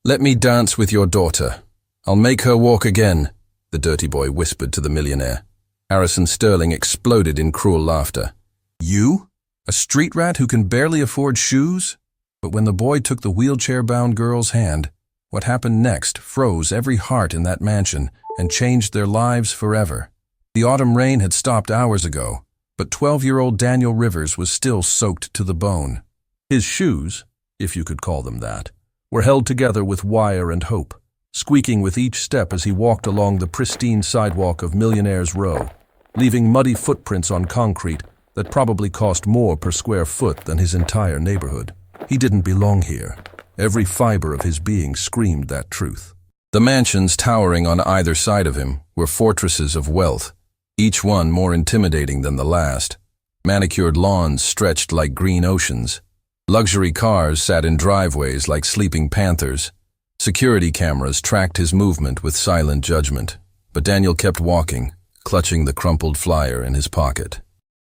"Let me dance with your daughter. I'll make her walk again," the dirty boy whispered to the millionaire. Harrison Sterling exploded in cruel laughter. "You? A street rat who can barely afford shoes?" But when the boy took the wheelchair-bound girl's hand, what happened next froze every heart in that mansion and changed their lives forever. The autumn rain had stopped hours ago, but 12-year-old Daniel Rivers was still soaked to the bone. His shoes, if you could call them that, were held together with wire and hope, squeaking with each step as he walked along the pristine sidewalk of Millionaire's Row, leaving muddy footprints on concrete that probably cost more per square foot than his entire neighborhood. He didn't belong here. Every fiber of his being screamed that truth. The mansions towering on either side of him were fortresses of wealth, each one more intimidating than the last. Manicured lawns stretched like green oceans. Luxury cars sat in driveways like sleeping panthers. Security cameras tracked his movement with silent judgment. But Daniel kept walking, clutching the crumpled flyer in his pocket.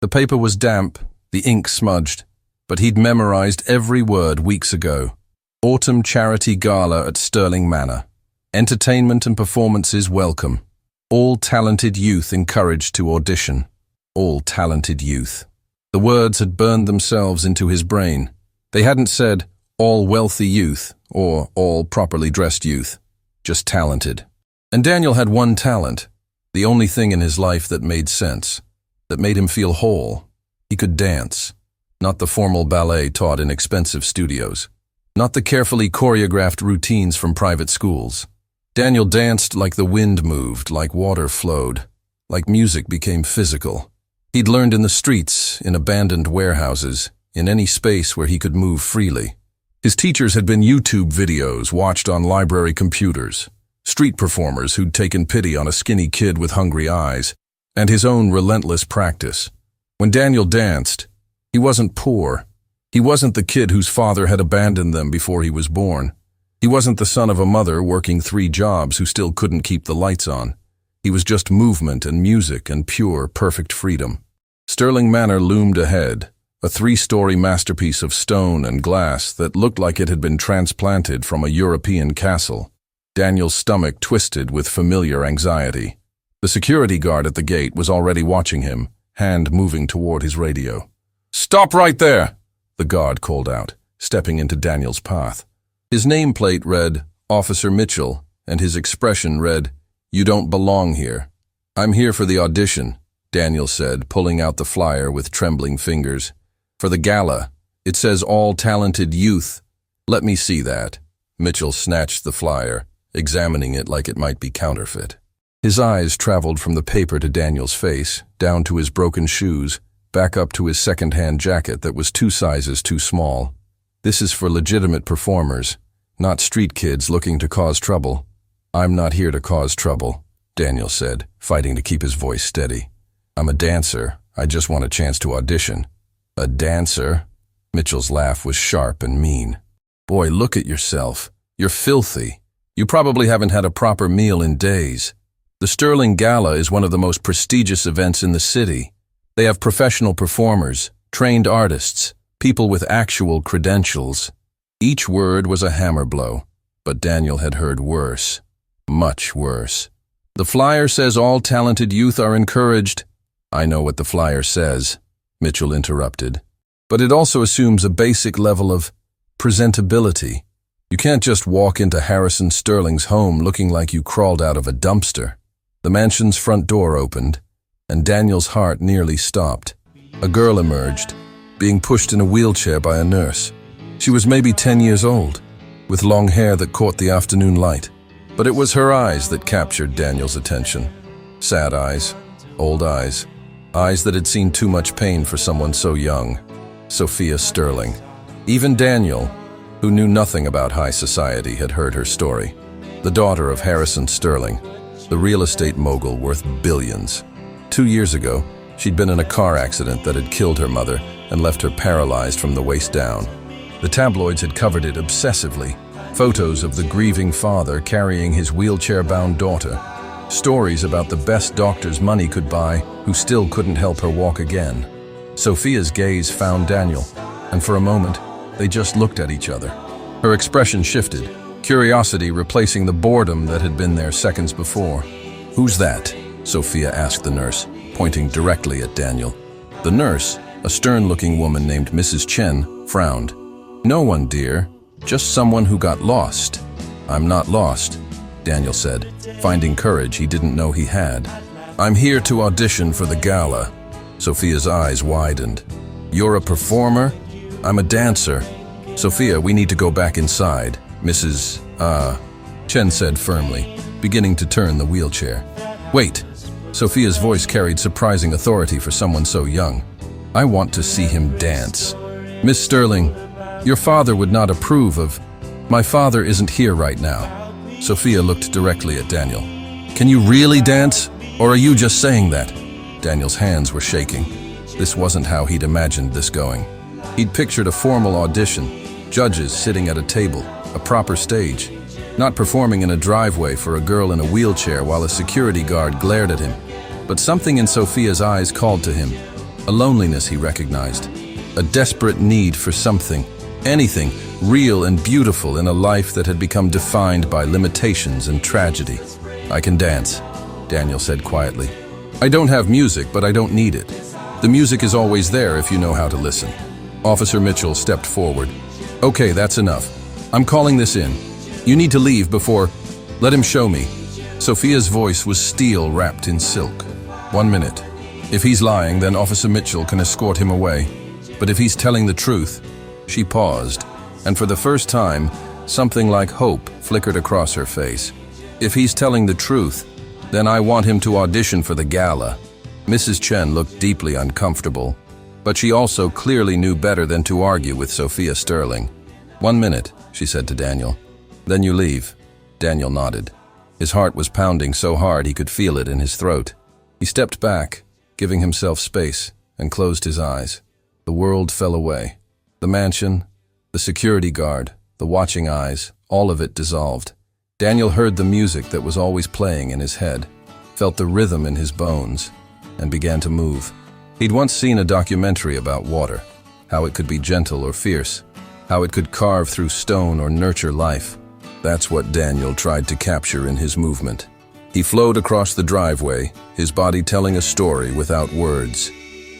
The paper was damp, the ink smudged, but he'd memorized every word weeks ago. Autumn Charity Gala at Sterling Manor. Entertainment and performances welcome. All talented youth encouraged to audition. All talented youth. The words had burned themselves into his brain. They hadn't said, all wealthy youth, or all properly dressed youth. Just talented. And Daniel had one talent, the only thing in his life that made sense, that made him feel whole. He could dance. Not the formal ballet taught in expensive studios. Not the carefully choreographed routines from private schools. Daniel danced like the wind moved, like water flowed, like music became physical. He'd learned in the streets, in abandoned warehouses, in any space where he could move freely. His teachers had been YouTube videos watched on library computers, street performers who'd taken pity on a skinny kid with hungry eyes, and his own relentless practice. When Daniel danced, he wasn't poor. He wasn't the kid whose father had abandoned them before he was born. He wasn't the son of a mother working 3 jobs who still couldn't keep the lights on. He was just movement and music and pure, perfect freedom. Sterling Manor loomed ahead, a 3-story masterpiece of stone and glass that looked like it had been transplanted from a European castle. Daniel's stomach twisted with familiar anxiety. The security guard at the gate was already watching him, hand moving toward his radio. "Stop right there!" the guard called out, stepping into Daniel's path. His nameplate read, Officer Mitchell, and his expression read, "You don't belong here." "I'm here for the audition," Daniel said, pulling out the flyer with trembling fingers. "For the gala. It says all talented youth." "Let me see that." Mitchell snatched the flyer, examining it like it might be counterfeit. His eyes traveled from the paper to Daniel's face, down to his broken shoes, back up to his second-hand jacket that was 2 sizes too small. "This is for legitimate performers, not street kids looking to cause trouble." "I'm not here to cause trouble," Daniel said, fighting to keep his voice steady. "I'm a dancer. I just want a chance to audition." "A dancer?" Mitchell's laugh was sharp and mean. "Boy, look at yourself. You're filthy. You probably haven't had a proper meal in days. The Sterling Gala is one of the most prestigious events in the city. They have professional performers, trained artists, people with actual credentials." Each word was a hammer blow, but Daniel had heard worse. Much worse. "The flyer says all talented youth are encouraged." "I know what the flyer says," Mitchell interrupted. "But it also assumes a basic level of presentability. You can't just walk into Harrison Sterling's home looking like you crawled out of a dumpster." The mansion's front door opened, and Daniel's heart nearly stopped. A girl emerged, being pushed in a wheelchair by a nurse. She was maybe 10 years old, with long hair that caught the afternoon light. But it was her eyes that captured Daniel's attention. Sad eyes, old eyes, eyes that had seen too much pain for someone so young. Sophia Sterling. Even Daniel, who knew nothing about high society, had heard her story. The daughter of Harrison Sterling, the real estate mogul worth billions. 2 years ago, she'd been in a car accident that had killed her mother and left her paralyzed from the waist down. The tabloids had covered it obsessively. Photos of the grieving father carrying his wheelchair-bound daughter. Stories about the best doctors money could buy who still couldn't help her walk again. Sophia's gaze found Daniel, and for a moment, they just looked at each other. Her expression shifted. curiosity replacing the boredom that had been there seconds before. "Who's that?" Sophia asked the nurse, pointing directly at Daniel. The nurse, a stern-looking woman named Mrs. Chen, frowned. "No one, dear. Just someone who got lost." "I'm not lost," Daniel said, finding courage he didn't know he had. "I'm here to audition for the gala." Sophia's eyes widened. "You're a performer?" "I'm a dancer." "Sophia, we need to go back inside," Mrs. Chen said firmly, beginning to turn the wheelchair. "Wait." Sophia's voice carried surprising authority for someone so young. "I want to see him dance." "Miss Sterling, your father would not approve of—" "My father isn't here right now." Sophia looked directly at Daniel. "Can you really dance, or are you just saying that?" Daniel's hands were shaking. This wasn't how he'd imagined this going. He'd pictured a formal audition, judges sitting at a table, a proper stage, not performing in a driveway for a girl in a wheelchair while a security guard glared at him. But something in Sophia's eyes called to him, a loneliness he recognized, a desperate need for something, anything, real and beautiful in a life that had become defined by limitations and tragedy. "I can dance," Daniel said quietly. "I don't have music, but I don't need it. The music is always there if you know how to listen." Officer Mitchell stepped forward. "Okay, that's enough. I'm calling this in. You need to leave before—" "Let him show me." Sophia's voice was steel wrapped in silk. "1 minute. If he's lying, then Officer Mitchell can escort him away. But if he's telling the truth—" She paused, and for the first time, something like hope flickered across her face. "If he's telling the truth, then I want him to audition for the gala." Mrs. Chen looked deeply uncomfortable, but she also clearly knew better than to argue with Sophia Sterling. "1 minute," she said to Daniel. "Then you leave." Daniel nodded. His heart was pounding so hard he could feel it in his throat. He stepped back, giving himself space, and closed his eyes. The world fell away. The mansion, the security guard, the watching eyes, all of it dissolved. Daniel heard the music that was always playing in his head, felt the rhythm in his bones, and began to move. He'd once seen a documentary about water, how it could be gentle or fierce, how it could carve through stone or nurture life. That's what Daniel tried to capture in his movement. He flowed across the driveway, his body telling a story without words.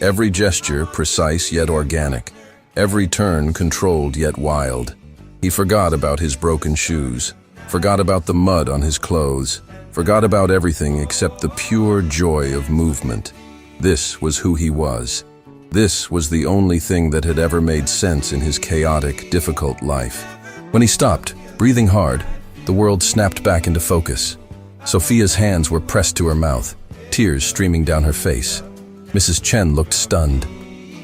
Every gesture precise yet organic, every turn controlled yet wild. He forgot about his broken shoes, forgot about the mud on his clothes, forgot about everything except the pure joy of movement. This was who he was. This was the only thing that had ever made sense in his chaotic, difficult life. When he stopped, breathing hard, the world snapped back into focus. Sophia's hands were pressed to her mouth, tears streaming down her face. Mrs. Chen looked stunned.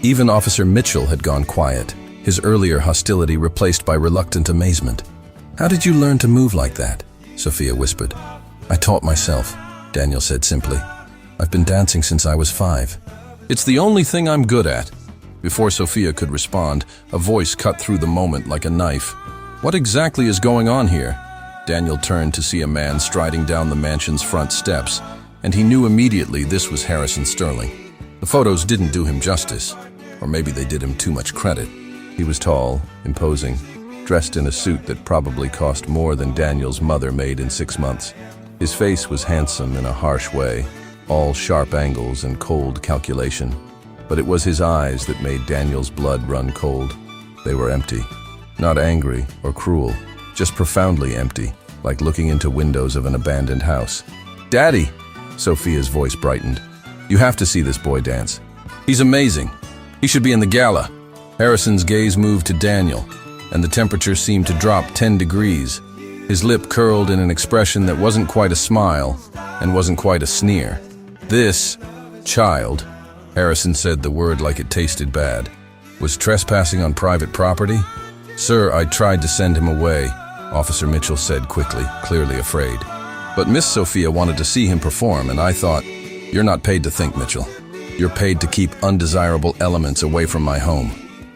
Even Officer Mitchell had gone quiet, his earlier hostility replaced by reluctant amazement. "How did you learn to move like that?" Sophia whispered. "I taught myself," Daniel said simply. "I've been dancing since I was 5. "It's the only thing I'm good at." Before Sophia could respond, a voice cut through the moment like a knife. "What exactly is going on here?" Daniel turned to see a man striding down the mansion's front steps, and he knew immediately this was Harrison Sterling. The photos didn't do him justice, or maybe they did him too much credit. He was tall, imposing, dressed in a suit that probably cost more than Daniel's mother made in 6 months. His face was handsome in a harsh way, all sharp angles and cold calculation. But it was his eyes that made Daniel's blood run cold. They were empty, not angry or cruel, just profoundly empty, like looking into windows of an abandoned house. "Daddy!" Sophia's voice brightened. "You have to see this boy dance. He's amazing. He should be in the gala." Harrison's gaze moved to Daniel, and the temperature seemed to drop 10 degrees. His lip curled in an expression that wasn't quite a smile and wasn't quite a sneer. "This child," Harrison said the word like it tasted bad, "was trespassing on private property?" "Sir, I tried to send him away," Officer Mitchell said quickly, clearly afraid. "But Miss Sophia wanted to see him perform, and I thought, you're not paid to think, Mitchell. You're paid to keep undesirable elements away from my home."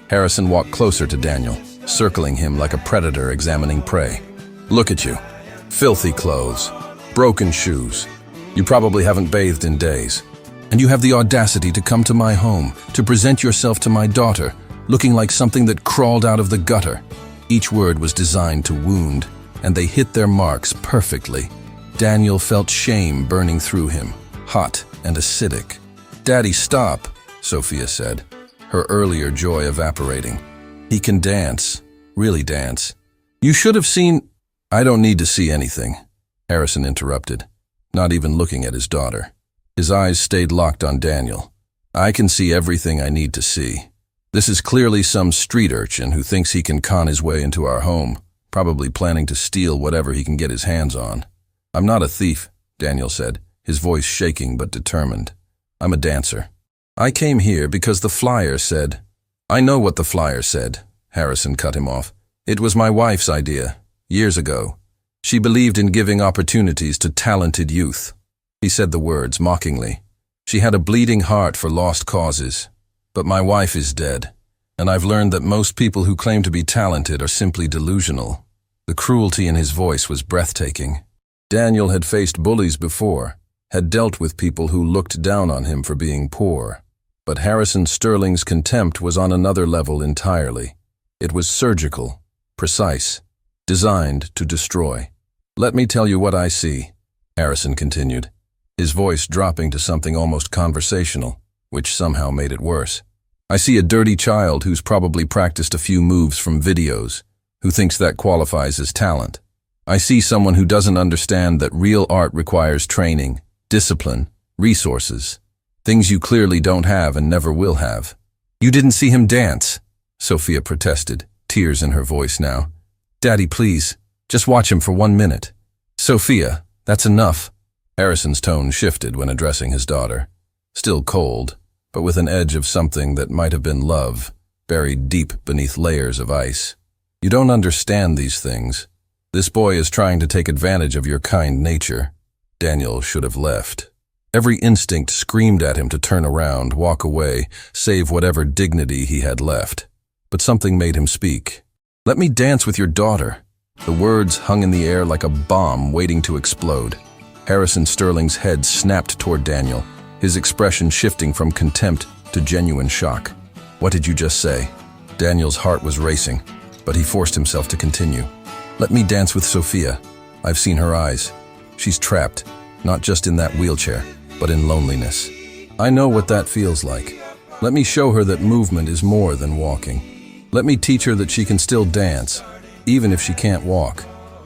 Harrison walked closer to Daniel, circling him like a predator examining prey. "Look at you. Filthy clothes, broken shoes. You probably haven't bathed in days. And you have the audacity to come to my home, to present yourself to my daughter, looking like something that crawled out of the gutter." Each word was designed to wound, and they hit their marks perfectly. Daniel felt shame burning through him, hot and acidic. "Daddy, stop," Sophia said, her earlier joy evaporating. "He can dance, really dance. You should have seen—" "I don't need to see anything," Harrison interrupted, not even looking at his daughter. His eyes stayed locked on Daniel. "I can see everything I need to see. This is clearly some street urchin who thinks he can con his way into our home, probably planning to steal whatever he can get his hands on." "I'm not a thief," Daniel said, his voice shaking but determined. "I'm a dancer. I came here because the flyer said—" "I know what the flyer said," Harrison cut him off. "It was my wife's idea, years ago. She believed in giving opportunities to talented youth." He said the words mockingly. "She had a bleeding heart for lost causes. But my wife is dead, and I've learned that most people who claim to be talented are simply delusional." The cruelty in his voice was breathtaking. Daniel had faced bullies before, had dealt with people who looked down on him for being poor. But Harrison Sterling's contempt was on another level entirely. It was surgical, precise, designed to destroy. "Let me tell you what I see," Harrison continued, his voice dropping to something almost conversational, which somehow made it worse. "I see a dirty child who's probably practiced a few moves from videos, who thinks that qualifies as talent. I see someone who doesn't understand that real art requires training, discipline, resources, things you clearly don't have and never will have." "You didn't see him dance," Sophia protested, tears in her voice now. "Daddy, please, just watch him for 1 minute." "Sophia, that's enough." Harrison's tone shifted when addressing his daughter, still cold, but with an edge of something that might have been love, buried deep beneath layers of ice. "You don't understand these things. This boy is trying to take advantage of your kind nature." Daniel should have left. Every instinct screamed at him to turn around, walk away, save whatever dignity he had left. But something made him speak. "Let me dance with your daughter." The words hung in the air like a bomb waiting to explode. Harrison Sterling's head snapped toward Daniel, his expression shifting from contempt to genuine shock. "What did you just say?" Daniel's heart was racing, but he forced himself to continue. "Let me dance with Sophia. I've seen her eyes. She's trapped, not just in that wheelchair, but in loneliness. I know what that feels like. Let me show her that movement is more than walking. Let me teach her that she can still dance, even if she can't walk."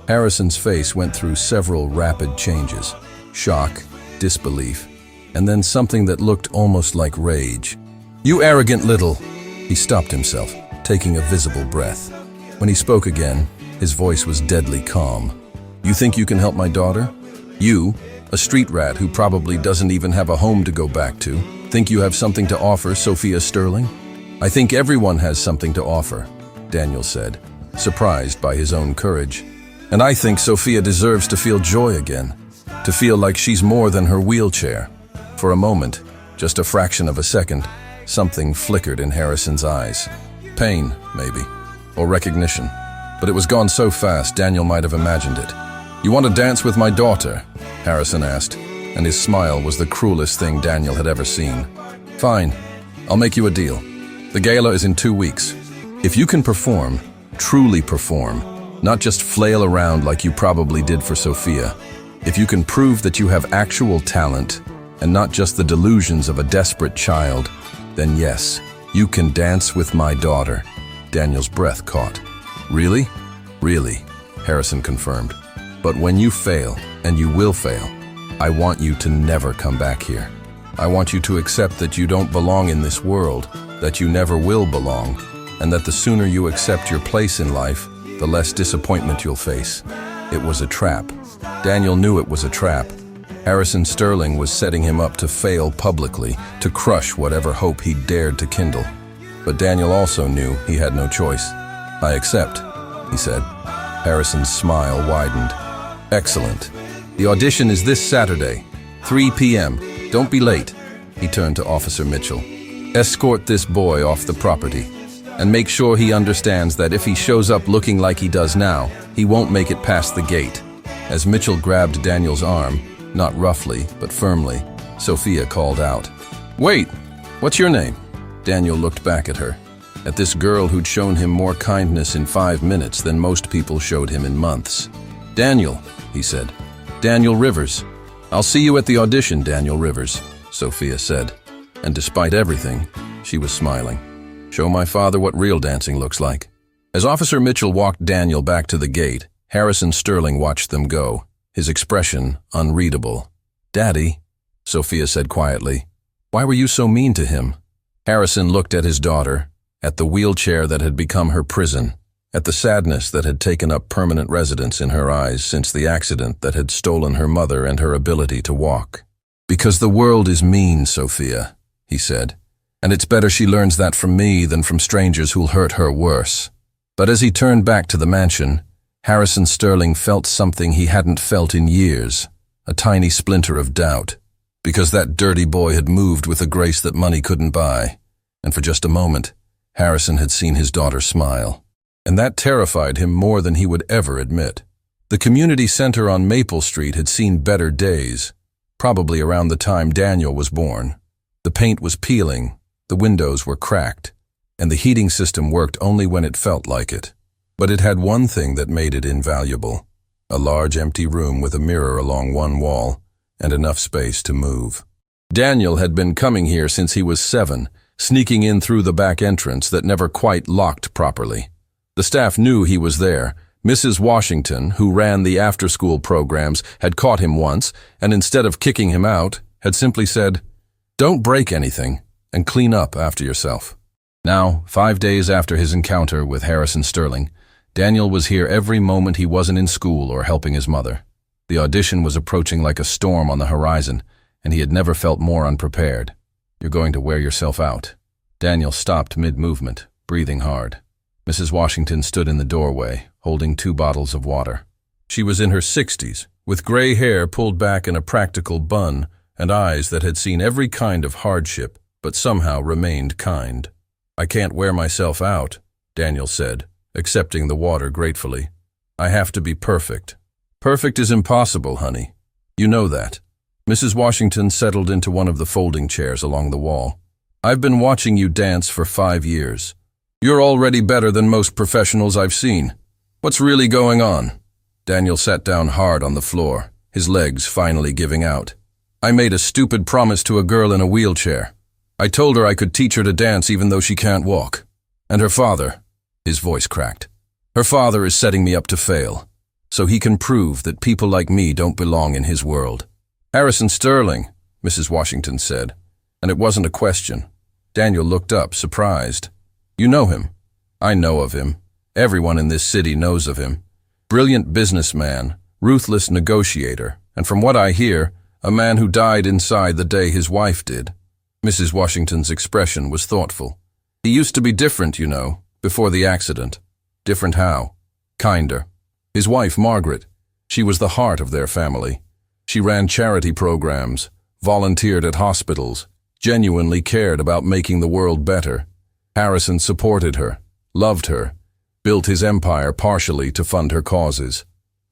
Harrison's face went through several rapid changes: shock, disbelief, and then something that looked almost like rage. "You arrogant little—" He stopped himself, taking a visible breath. When he spoke again, his voice was deadly calm. "You think you can help my daughter? You, a street rat who probably doesn't even have a home to go back to, think you have something to offer, Sophia Sterling?" "I think everyone has something to offer," Daniel said, surprised by his own courage. "And I think Sophia deserves to feel joy again, to feel like she's more than her wheelchair." For a moment, just a fraction of a second, something flickered in Harrison's eyes. Pain, maybe, or recognition. But it was gone so fast, Daniel might have imagined it. "You want to dance with my daughter?" Harrison asked, and his smile was the cruelest thing Daniel had ever seen. "Fine, I'll make you a deal. The gala is in 2 weeks. If you can perform, truly perform, not just flail around like you probably did for Sophia, if you can prove that you have actual talent and not just the delusions of a desperate child, then yes, you can dance with my daughter." Daniel's breath caught. "Really?" "Really," Harrison confirmed. "But when you fail, and you will fail, I want you to never come back here. I want you to accept that you don't belong in this world, that you never will belong, and that the sooner you accept your place in life, the less disappointment you'll face." It was a trap. Daniel knew it was a trap. Harrison Sterling was setting him up to fail publicly, to crush whatever hope he dared to kindle. But Daniel also knew he had no choice. "I accept," he said. Harrison's smile widened. "Excellent. The audition is this Saturday, 3 p.m. Don't be late." He turned to Officer Mitchell. "Escort this boy off the property, and make sure he understands that if he shows up looking like he does now, he won't make it past the gate." As Mitchell grabbed Daniel's arm, not roughly, but firmly, Sophia called out, "Wait, what's your name?" Daniel looked back at her, at this girl who'd shown him more kindness in 5 minutes than most people showed him in months. "Daniel," he said. "Daniel Rivers." "I'll see you at the audition, Daniel Rivers," Sophia said. And despite everything, she was smiling. Show my father what real dancing looks like. As Officer Mitchell walked Daniel back to the gate, Harrison Sterling watched them go, his expression unreadable. "Daddy," Sophia said quietly, "why were you so mean to him?" Harrison looked at his daughter, at the wheelchair that had become her prison, at the sadness that had taken up permanent residence in her eyes since the accident that had stolen her mother and her ability to walk. "Because the world is mean, Sophia," he said, "and it's better she learns that from me than from strangers who'll hurt her worse." But as he turned back to the mansion, Harrison Sterling felt something he hadn't felt in years, a tiny splinter of doubt, because that dirty boy had moved with a grace that money couldn't buy, and for just a moment, Harrison had seen his daughter smile. And that terrified him more than he would ever admit. The community center on Maple Street had seen better days, probably around the time Daniel was born. The paint was peeling, the windows were cracked, and the heating system worked only when it felt like it. But it had one thing that made it invaluable: a large empty room with a mirror along one wall and enough space to move. Daniel had been coming here since he was 7, sneaking in through the back entrance that never quite locked properly. The staff knew he was there. Mrs. Washington, who ran the after-school programs, had caught him once, and instead of kicking him out, had simply said, "Don't break anything, and clean up after yourself." Now, 5 days after his encounter with Harrison Sterling, Daniel was here every moment he wasn't in school or helping his mother. The audition was approaching like a storm on the horizon, and he had never felt more unprepared. "You're going to wear yourself out." Daniel stopped mid-movement, breathing hard. Mrs. Washington stood in the doorway, holding 2 bottles of water. She was in her 60s, with gray hair pulled back in a practical bun and eyes that had seen every kind of hardship, but somehow remained kind. "I can't wear myself out," Daniel said, accepting the water gratefully. "I have to be perfect." "Perfect is impossible, honey. You know that." Mrs. Washington settled into one of the folding chairs along the wall. "I've been watching you dance for 5 years. You're already better than most professionals I've seen. What's really going on?" Daniel sat down hard on the floor, his legs finally giving out. "I made a stupid promise to a girl in a wheelchair. I told her I could teach her to dance even though she can't walk. And her father," his voice cracked, "her father is setting me up to fail, so he can prove that people like me don't belong in his world." "Harrison Sterling," Mrs. Washington said, and it wasn't a question. Daniel looked up, surprised. "You know him?" "I know of him. Everyone in this city knows of him. Brilliant businessman, ruthless negotiator, and from what I hear, a man who died inside the day his wife did." Mrs. Washington's expression was thoughtful. "He used to be different, you know, before the accident." "Different how?" "Kinder. His wife, Margaret, she was the heart of their family. She ran charity programs, volunteered at hospitals, genuinely cared about making the world better. Harrison supported her, loved her, built his empire partially to fund her causes."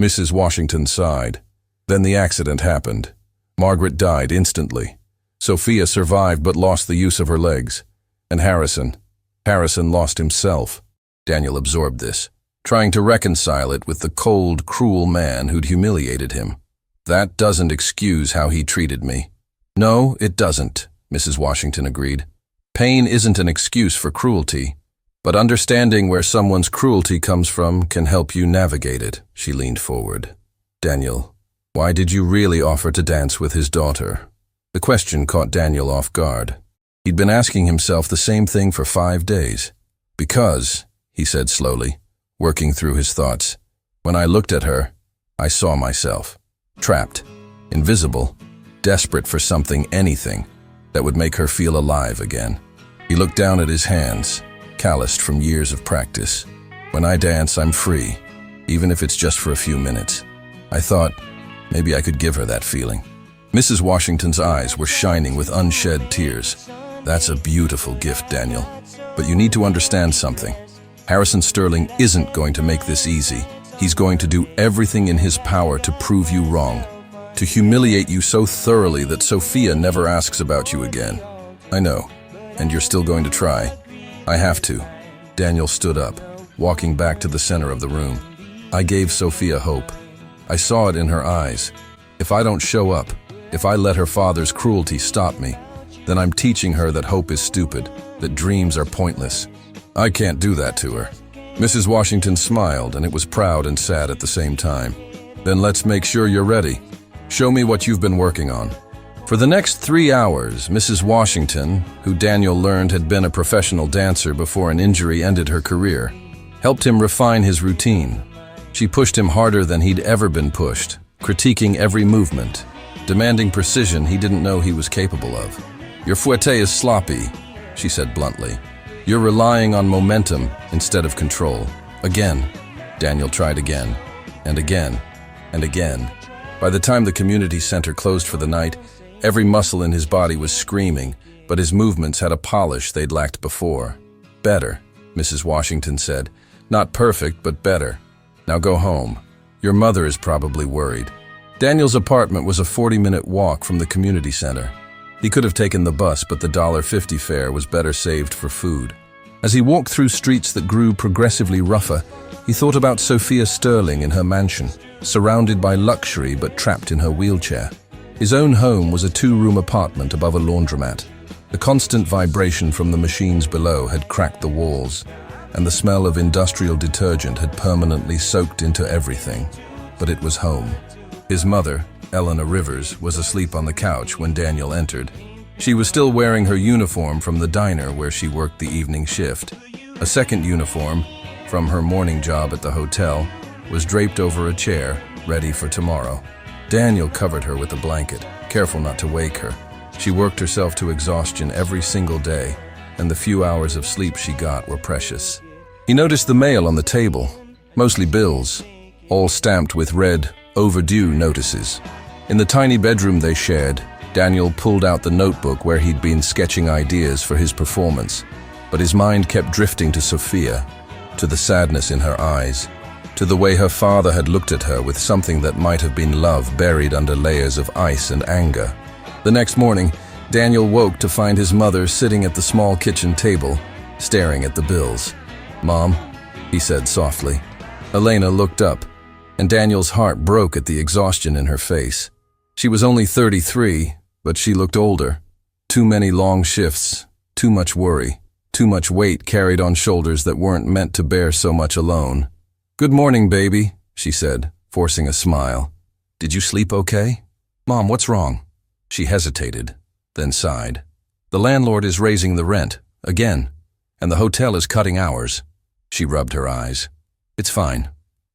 Mrs. Washington sighed. "Then the accident happened. Margaret died instantly. Sophia survived but lost the use of her legs. And Harrison lost himself." Daniel absorbed this, trying to reconcile it with the cold, cruel man who'd humiliated him. "That doesn't excuse how he treated me." "No, it doesn't," Mrs. Washington agreed. "Pain isn't an excuse for cruelty, but understanding where someone's cruelty comes from can help you navigate it." She leaned forward. "Daniel, why did you really offer to dance with his daughter?" The question caught Daniel off guard. He'd been asking himself the same thing for 5 days. "Because," he said slowly, working through his thoughts, "when I looked at her, I saw myself. Trapped, invisible, desperate for something, anything, that would make her feel alive again." He looked down at his hands, calloused from years of practice. "When I dance, I'm free, even if it's just for a few minutes." I thought, maybe I could give her that feeling. Mrs. Washington's eyes were shining with unshed tears. "That's a beautiful gift, Daniel. But you need to understand something. Harrison Sterling isn't going to make this easy. He's going to do everything in his power to prove you wrong, to humiliate you so thoroughly that Sophia never asks about you again. I know, and you're still going to try." "I have to." Daniel stood up, walking back to the center of the room. "I gave Sophia hope. I saw it in her eyes. If I don't show up, if I let her father's cruelty stop me, then I'm teaching her that hope is stupid, that dreams are pointless. I can't do that to her. Mrs. Washington smiled, and it was proud and sad at the same time. Then let's make sure you're ready. Show me what you've been working on. For the next 3 hours, Mrs. Washington, who Daniel learned had been a professional dancer before an injury ended her career, helped him refine his routine. She pushed him harder than he'd ever been pushed, critiquing every movement, demanding precision he didn't know he was capable of. Your fouette is sloppy, she said bluntly. You're relying on momentum instead of control. Again. Daniel tried again, and again, and again. By the time the community center closed for the night, every muscle in his body was screaming, but his movements had a polish they'd lacked before. Better, Mrs. Washington said. Not perfect, but better. Now go home. Your mother is probably worried. Daniel's apartment was a 40-minute walk from the community center. He could have taken the bus, but the $1.50 fare was better saved for food. As he walked through streets that grew progressively rougher, he thought about Sophia Sterling in her mansion, surrounded by luxury but trapped in her wheelchair. His own home was a 2-room apartment above a laundromat. The constant vibration from the machines below had cracked the walls, and the smell of industrial detergent had permanently soaked into everything. But it was home. His mother, Eleanor Rivers, was asleep on the couch when Daniel entered. She was still wearing her uniform from the diner where she worked the evening shift. A second uniform, from her morning job at the hotel, was draped over a chair, ready for tomorrow. Daniel covered her with a blanket, careful not to wake her. She worked herself to exhaustion every single day, and the few hours of sleep she got were precious. He noticed the mail on the table, mostly bills, all stamped with red, overdue notices. In the tiny bedroom they shared, Daniel pulled out the notebook where he'd been sketching ideas for his performance, but his mind kept drifting to Sophia, to the sadness in her eyes, to the way her father had looked at her with something that might have been love buried under layers of ice and anger. The next morning, Daniel woke to find his mother sitting at the small kitchen table, staring at the bills. "Mom," he said softly. Elena looked up, and Daniel's heart broke at the exhaustion in her face. She was only 33, but she looked older. Too many long shifts, too much worry, too much weight carried on shoulders that weren't meant to bear so much alone. "Good morning, baby," she said, forcing a smile. "Did you sleep okay?" "Mom, what's wrong?" She hesitated, then sighed. "The landlord is raising the rent, again, and the hotel is cutting hours." She rubbed her eyes. "It's fine.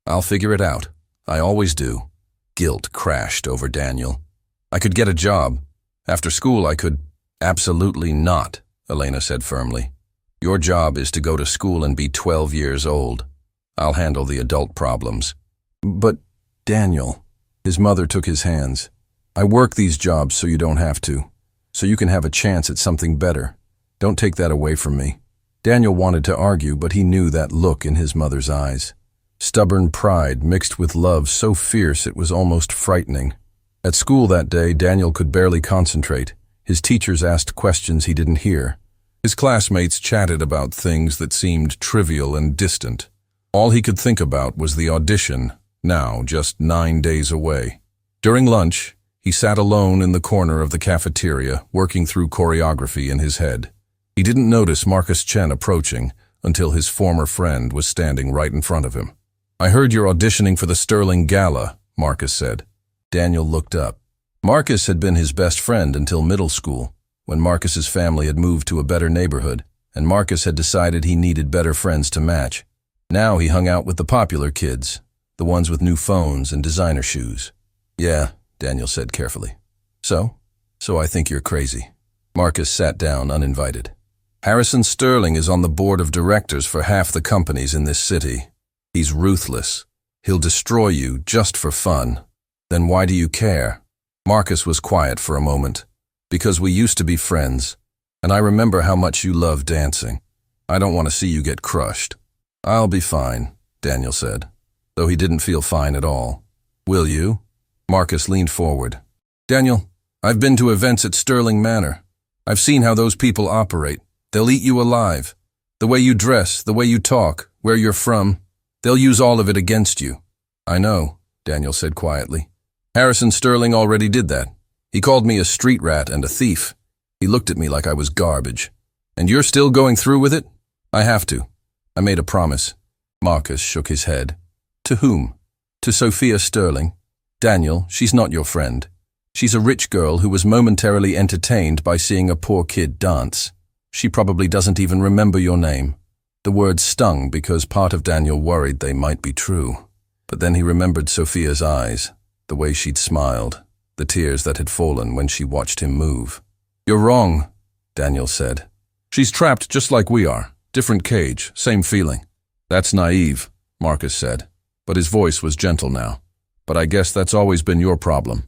I'll figure it out. I always do." Guilt crashed over Daniel. "I could get a job. After school I could—" "Absolutely not," Elena said firmly. "Your job is to go to school and be 12 years old. I'll handle the adult problems." "But, Daniel," his mother took his hands, "I work these jobs so you don't have to, so you can have a chance at something better. Don't take that away from me." Daniel wanted to argue, but he knew that look in his mother's eyes. Stubborn pride mixed with love so fierce it was almost frightening. At school that day, Daniel could barely concentrate. His teachers asked questions he didn't hear. His classmates chatted about things that seemed trivial and distant. All he could think about was the audition, now just 9 days away. During lunch, he sat alone in the corner of the cafeteria, working through choreography in his head. He didn't notice Marcus Chen approaching until his former friend was standing right in front of him. "I heard you're auditioning for the Sterling Gala," Marcus said. Daniel looked up. Marcus had been his best friend until middle school, when Marcus's family had moved to a better neighborhood, and Marcus had decided he needed better friends to match. Now he hung out with the popular kids, the ones with new phones and designer shoes. "Yeah," Daniel said carefully. So I think you're crazy." Marcus sat down uninvited. "Harrison Sterling is on the board of directors for half the companies in this city. He's ruthless. He'll destroy you just for fun. Then why do you care?" Marcus was quiet for a moment. "Because we used to be friends, and I remember how much you loved dancing. I don't want to see you get crushed." "I'll be fine," Daniel said, though he didn't feel fine at all. "Will you?" Marcus leaned forward. "Daniel, I've been to events at Sterling Manor. I've seen how those people operate. They'll eat you alive. The way you dress, the way you talk, where you're from, they'll use all of it against you." "I know," Daniel said quietly. Harrison Sterling already did that. He called me a street rat and a thief. He looked at me like I was garbage. And you're still going through with it? I have to. I made a promise. Marcus shook his head. To whom? To Sophia Sterling. Daniel, she's not your friend. She's a rich girl who was momentarily entertained by seeing a poor kid dance. She probably doesn't even remember your name. The words stung because part of Daniel worried they might be true. But then he remembered Sophia's eyes, the way she'd smiled, the tears that had fallen when she watched him move. You're wrong, Daniel said. She's trapped just like we are. Different cage, same feeling. That's naive, Marcus said, but his voice was gentle now. But I guess that's always been your problem.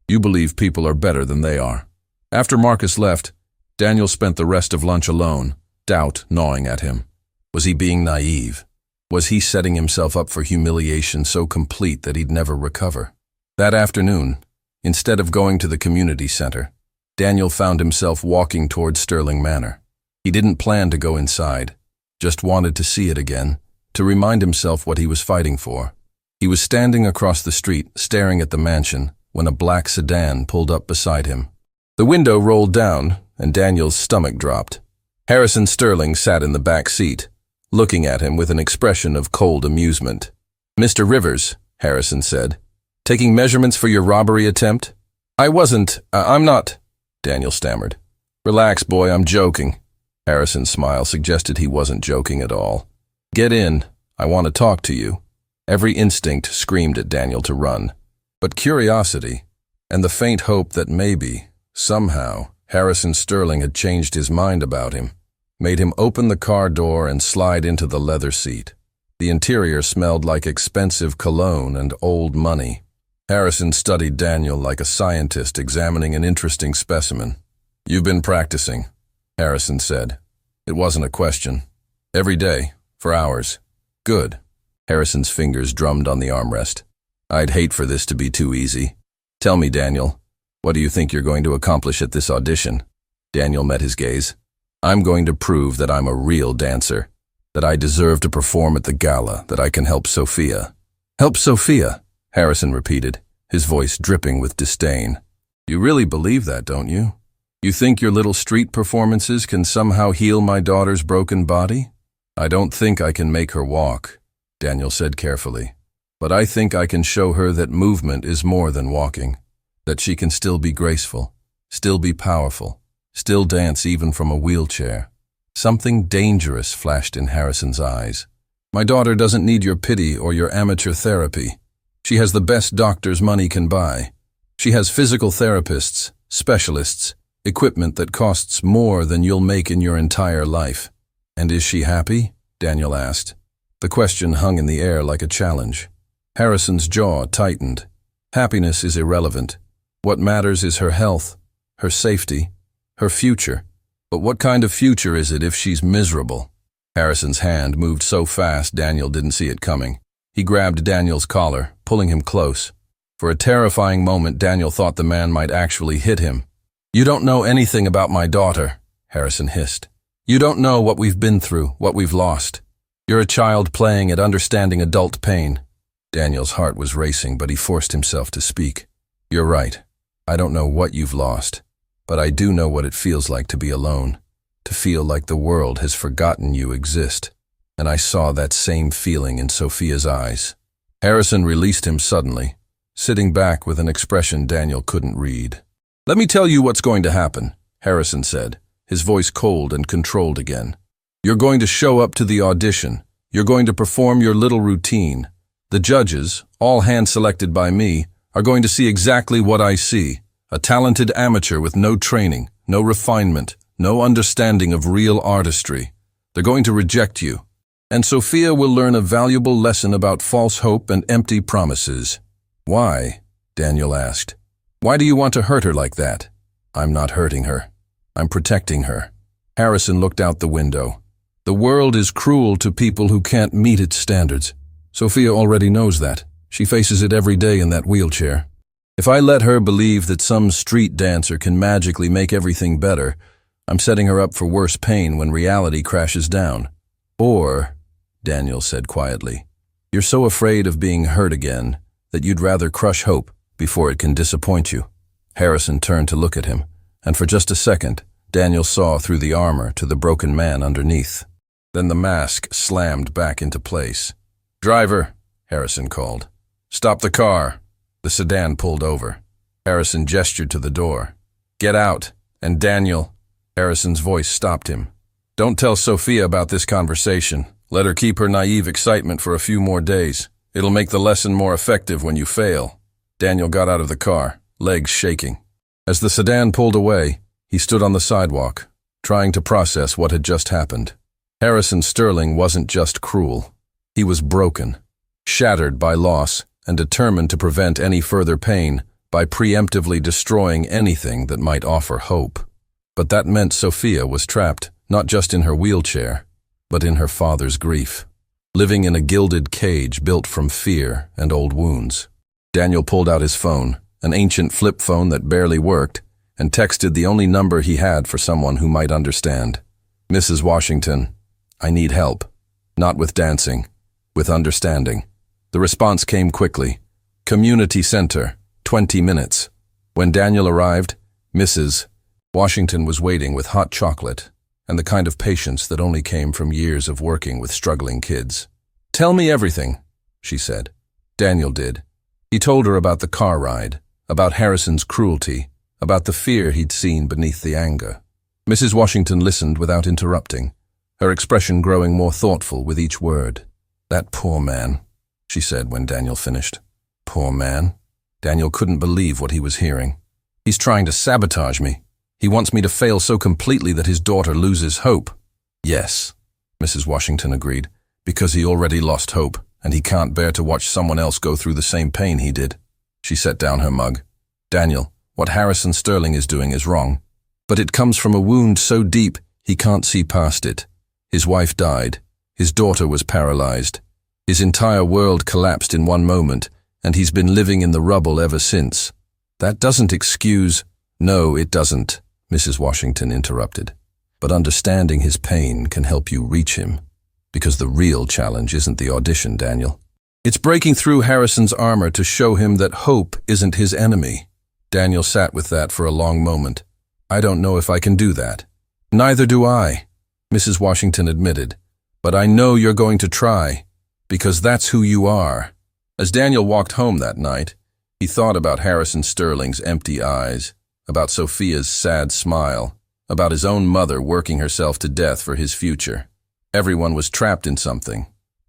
You believe people are better than they are. After Marcus left, Daniel spent the rest of lunch alone, doubt gnawing at him. Was he being naive? Was he setting himself up for humiliation so complete that he'd never recover? That afternoon, instead of going to the community center, Daniel found himself walking toward Sterling Manor. He didn't plan to go inside, just wanted to see it again, to remind himself what he was fighting for. He was standing across the street, staring at the mansion, when a black sedan pulled up beside him. The window rolled down, and Daniel's stomach dropped. Harrison Sterling sat in the back seat, looking at him with an expression of cold amusement. Mr. Rivers, Harrison said, taking measurements for your robbery attempt? I'm not, Daniel stammered. Relax, boy, I'm joking. Harrison's smile suggested he wasn't joking at all. Get in, I want to talk to you. Every instinct screamed at Daniel to run. But curiosity, and the faint hope that maybe, somehow, Harrison Sterling had changed his mind about him, made him open the car door and slide into the leather seat. The interior smelled like expensive cologne and old money. Harrison studied Daniel like a scientist examining an interesting specimen. You've been practicing, Harrison said. It wasn't a question. Every day, for hours. Good. Harrison's fingers drummed on the armrest. I'd hate for this to be too easy. Tell me, Daniel, what do you think you're going to accomplish at this audition? Daniel met his gaze. I'm going to prove that I'm a real dancer, that I deserve to perform at the gala, that I can help Sophia. Help Sophia, Harrison repeated, his voice dripping with disdain. You really believe that, don't you? You think your little street performances can somehow heal my daughter's broken body? I don't think I can make her walk, Daniel said carefully. But I think I can show her that movement is more than walking, that she can still be graceful, still be powerful, still dance even from a wheelchair. Something dangerous flashed in Harrison's eyes. My daughter doesn't need your pity or your amateur therapy. She has the best doctors money can buy. She has physical therapists, specialists, equipment that costs more than you'll make in your entire life. And is she happy? Daniel asked. The question hung in the air like a challenge. Harrison's jaw tightened. Happiness is irrelevant. What matters is her health, her safety, her future. But what kind of future is it if she's miserable? Harrison's hand moved so fast Daniel didn't see it coming. He grabbed Daniel's collar, pulling him close. For a terrifying moment, Daniel thought the man might actually hit him. You don't know anything about my daughter, Harrison hissed. You don't know what we've been through, what we've lost. You're a child playing at understanding adult pain. Daniel's heart was racing, but he forced himself to speak. You're right. I don't know what you've lost, but I do know what it feels like to be alone, to feel like the world has forgotten you exist. And I saw that same feeling in Sophia's eyes. Harrison released him suddenly, sitting back with an expression Daniel couldn't read. Let me tell you what's going to happen, Harrison said, his voice cold and controlled again. You're going to show up to the audition. You're going to perform your little routine. The judges, all hand-selected by me, are going to see exactly what I see. A talented amateur with no training, no refinement, no understanding of real artistry. They're going to reject you. And Sophia will learn a valuable lesson about false hope and empty promises. Why? Daniel asked. Why do you want to hurt her like that? I'm not hurting her. I'm protecting her. Harrison looked out the window. The world is cruel to people who can't meet its standards. Sophia already knows that. She faces it every day in that wheelchair. If I let her believe that some street dancer can magically make everything better, I'm setting her up for worse pain when reality crashes down. Or, Daniel said quietly, you're so afraid of being hurt again that you'd rather crush hope before it can disappoint you. Harrison turned to look at him, and for just a second, Daniel saw through the armor to the broken man underneath. Then the mask slammed back into place. "Driver," Harrison called. "Stop the car." The sedan pulled over. Harrison gestured to the door. "Get out." And Daniel, Harrison's voice stopped him. "Don't tell Sophia about this conversation. Let her keep her naive excitement for a few more days. It'll make the lesson more effective when you fail." Daniel got out of the car, legs shaking. As the sedan pulled away, he stood on the sidewalk, trying to process what had just happened. Harrison Sterling wasn't just cruel. He was broken, shattered by loss, and determined to prevent any further pain by preemptively destroying anything that might offer hope. But that meant Sophia was trapped, not just in her wheelchair, but in her father's grief, living in a gilded cage built from fear and old wounds. Daniel pulled out his phone, an ancient flip phone that barely worked, and texted the only number he had for someone who might understand. "Mrs. Washington, I need help. Not with dancing, with understanding." The response came quickly. "Community Center, 20 minutes. When Daniel arrived, Mrs. Washington was waiting with hot chocolate and the kind of patience that only came from years of working with struggling kids. "Tell me everything," she said. Daniel did. He told her about the car ride, about Harrison's cruelty, about the fear he'd seen beneath the anger. Mrs. Washington listened without interrupting, her expression growing more thoughtful with each word. "That poor man," she said when Daniel finished. "Poor man." Daniel couldn't believe what he was hearing. "He's trying to sabotage me. He wants me to fail so completely that his daughter loses hope." "Yes," Mrs. Washington agreed, "because he already lost hope, and he can't bear to watch someone else go through the same pain he did." She set down her mug. "Daniel, what Harrison Sterling is doing is wrong. But it comes from a wound so deep he can't see past it. His wife died. His daughter was paralyzed. His entire world collapsed in one moment, and he's been living in the rubble ever since. That doesn't excuse—" "No, it doesn't," Mrs. Washington interrupted. "But understanding his pain can help you reach him. Because the real challenge isn't the audition, Daniel. It's breaking through Harrison's armor to show him that hope isn't his enemy." Daniel sat with that for a long moment. "I don't know if I can do that." "Neither do I," Mrs. Washington admitted. "But I know you're going to try, because that's who you are." As Daniel walked home that night, he thought about Harrison Sterling's empty eyes, about Sophia's sad smile, about his own mother working herself to death for his future. Everyone was trapped in something.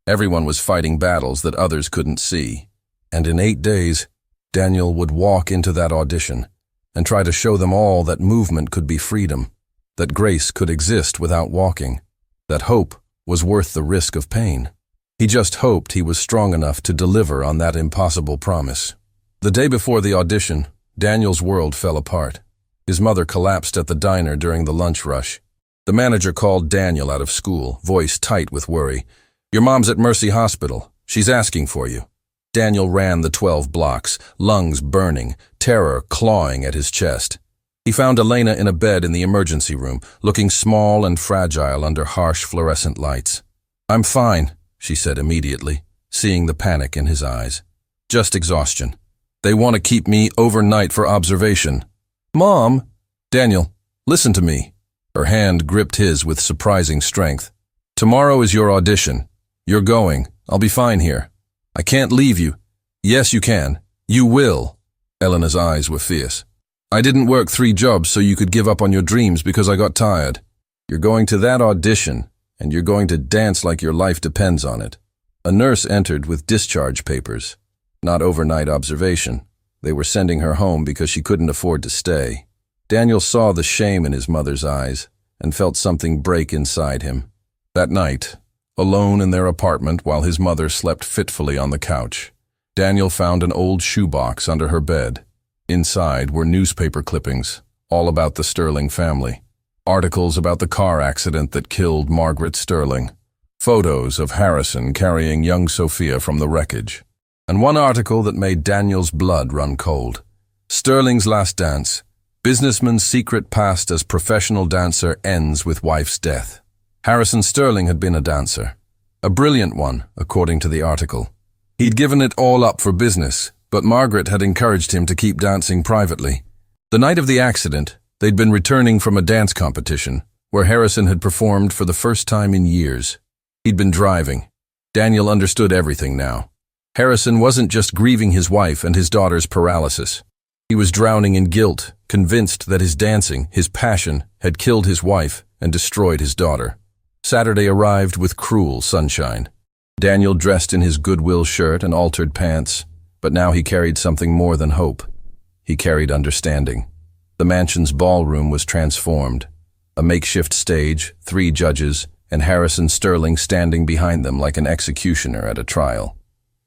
Everyone was fighting battles that others couldn't see. And in 8 days, Daniel would walk into that audition and try to show them all that movement could be freedom, that grace could exist without walking, that hope was worth the risk of pain. He just hoped he was strong enough to deliver on that impossible promise. The day before the audition, Daniel's world fell apart. His mother collapsed at the diner during the lunch rush. The manager called Daniel out of school, voice tight with worry. "Your mom's at Mercy Hospital. She's asking for you." Daniel ran the 12 blocks, lungs burning, terror clawing at his chest. He found Elena in a bed in the emergency room, looking small and fragile under harsh fluorescent lights. "I'm fine," she said immediately, seeing the panic in his eyes. "Just exhaustion. They want to keep me overnight for observation." "Mom!" "Daniel, listen to me." Her hand gripped his with surprising strength. "Tomorrow is your audition. You're going. I'll be fine here. I can't leave you." "Yes, you can. You will." Elena's eyes were fierce. "I didn't work 3 jobs so you could give up on your dreams because I got tired. You're going to that audition, and you're going to dance like your life depends on it." A nurse entered with discharge papers. Not overnight observation. They were sending her home because she couldn't afford to stay. Daniel saw the shame in his mother's eyes and felt something break inside him. That night, alone in their apartment while his mother slept fitfully on the couch, Daniel found an old shoebox under her bed. Inside were newspaper clippings, all about the Sterling family. Articles about the car accident that killed Margaret Sterling. Photos of Harrison carrying young Sophia from the wreckage. And one article that made Daniel's blood run cold. Sterling's last dance. Businessman's secret past as professional dancer ends with wife's death. Harrison Sterling had been a dancer. A brilliant one, according to the article. He'd given it all up for business, but Margaret had encouraged him to keep dancing privately. The night of the accident, they'd been returning from a dance competition, where Harrison had performed for the first time in years. He'd been driving. Daniel understood everything now. Harrison wasn't just grieving his wife and his daughter's paralysis. He was drowning in guilt, convinced that his dancing, his passion, had killed his wife and destroyed his daughter. Saturday arrived with cruel sunshine. Daniel dressed in his Goodwill shirt and altered pants, but now he carried something more than hope. He carried understanding. The mansion's ballroom was transformed. A makeshift stage, 3 judges, and Harrison Sterling standing behind them like an executioner at a trial.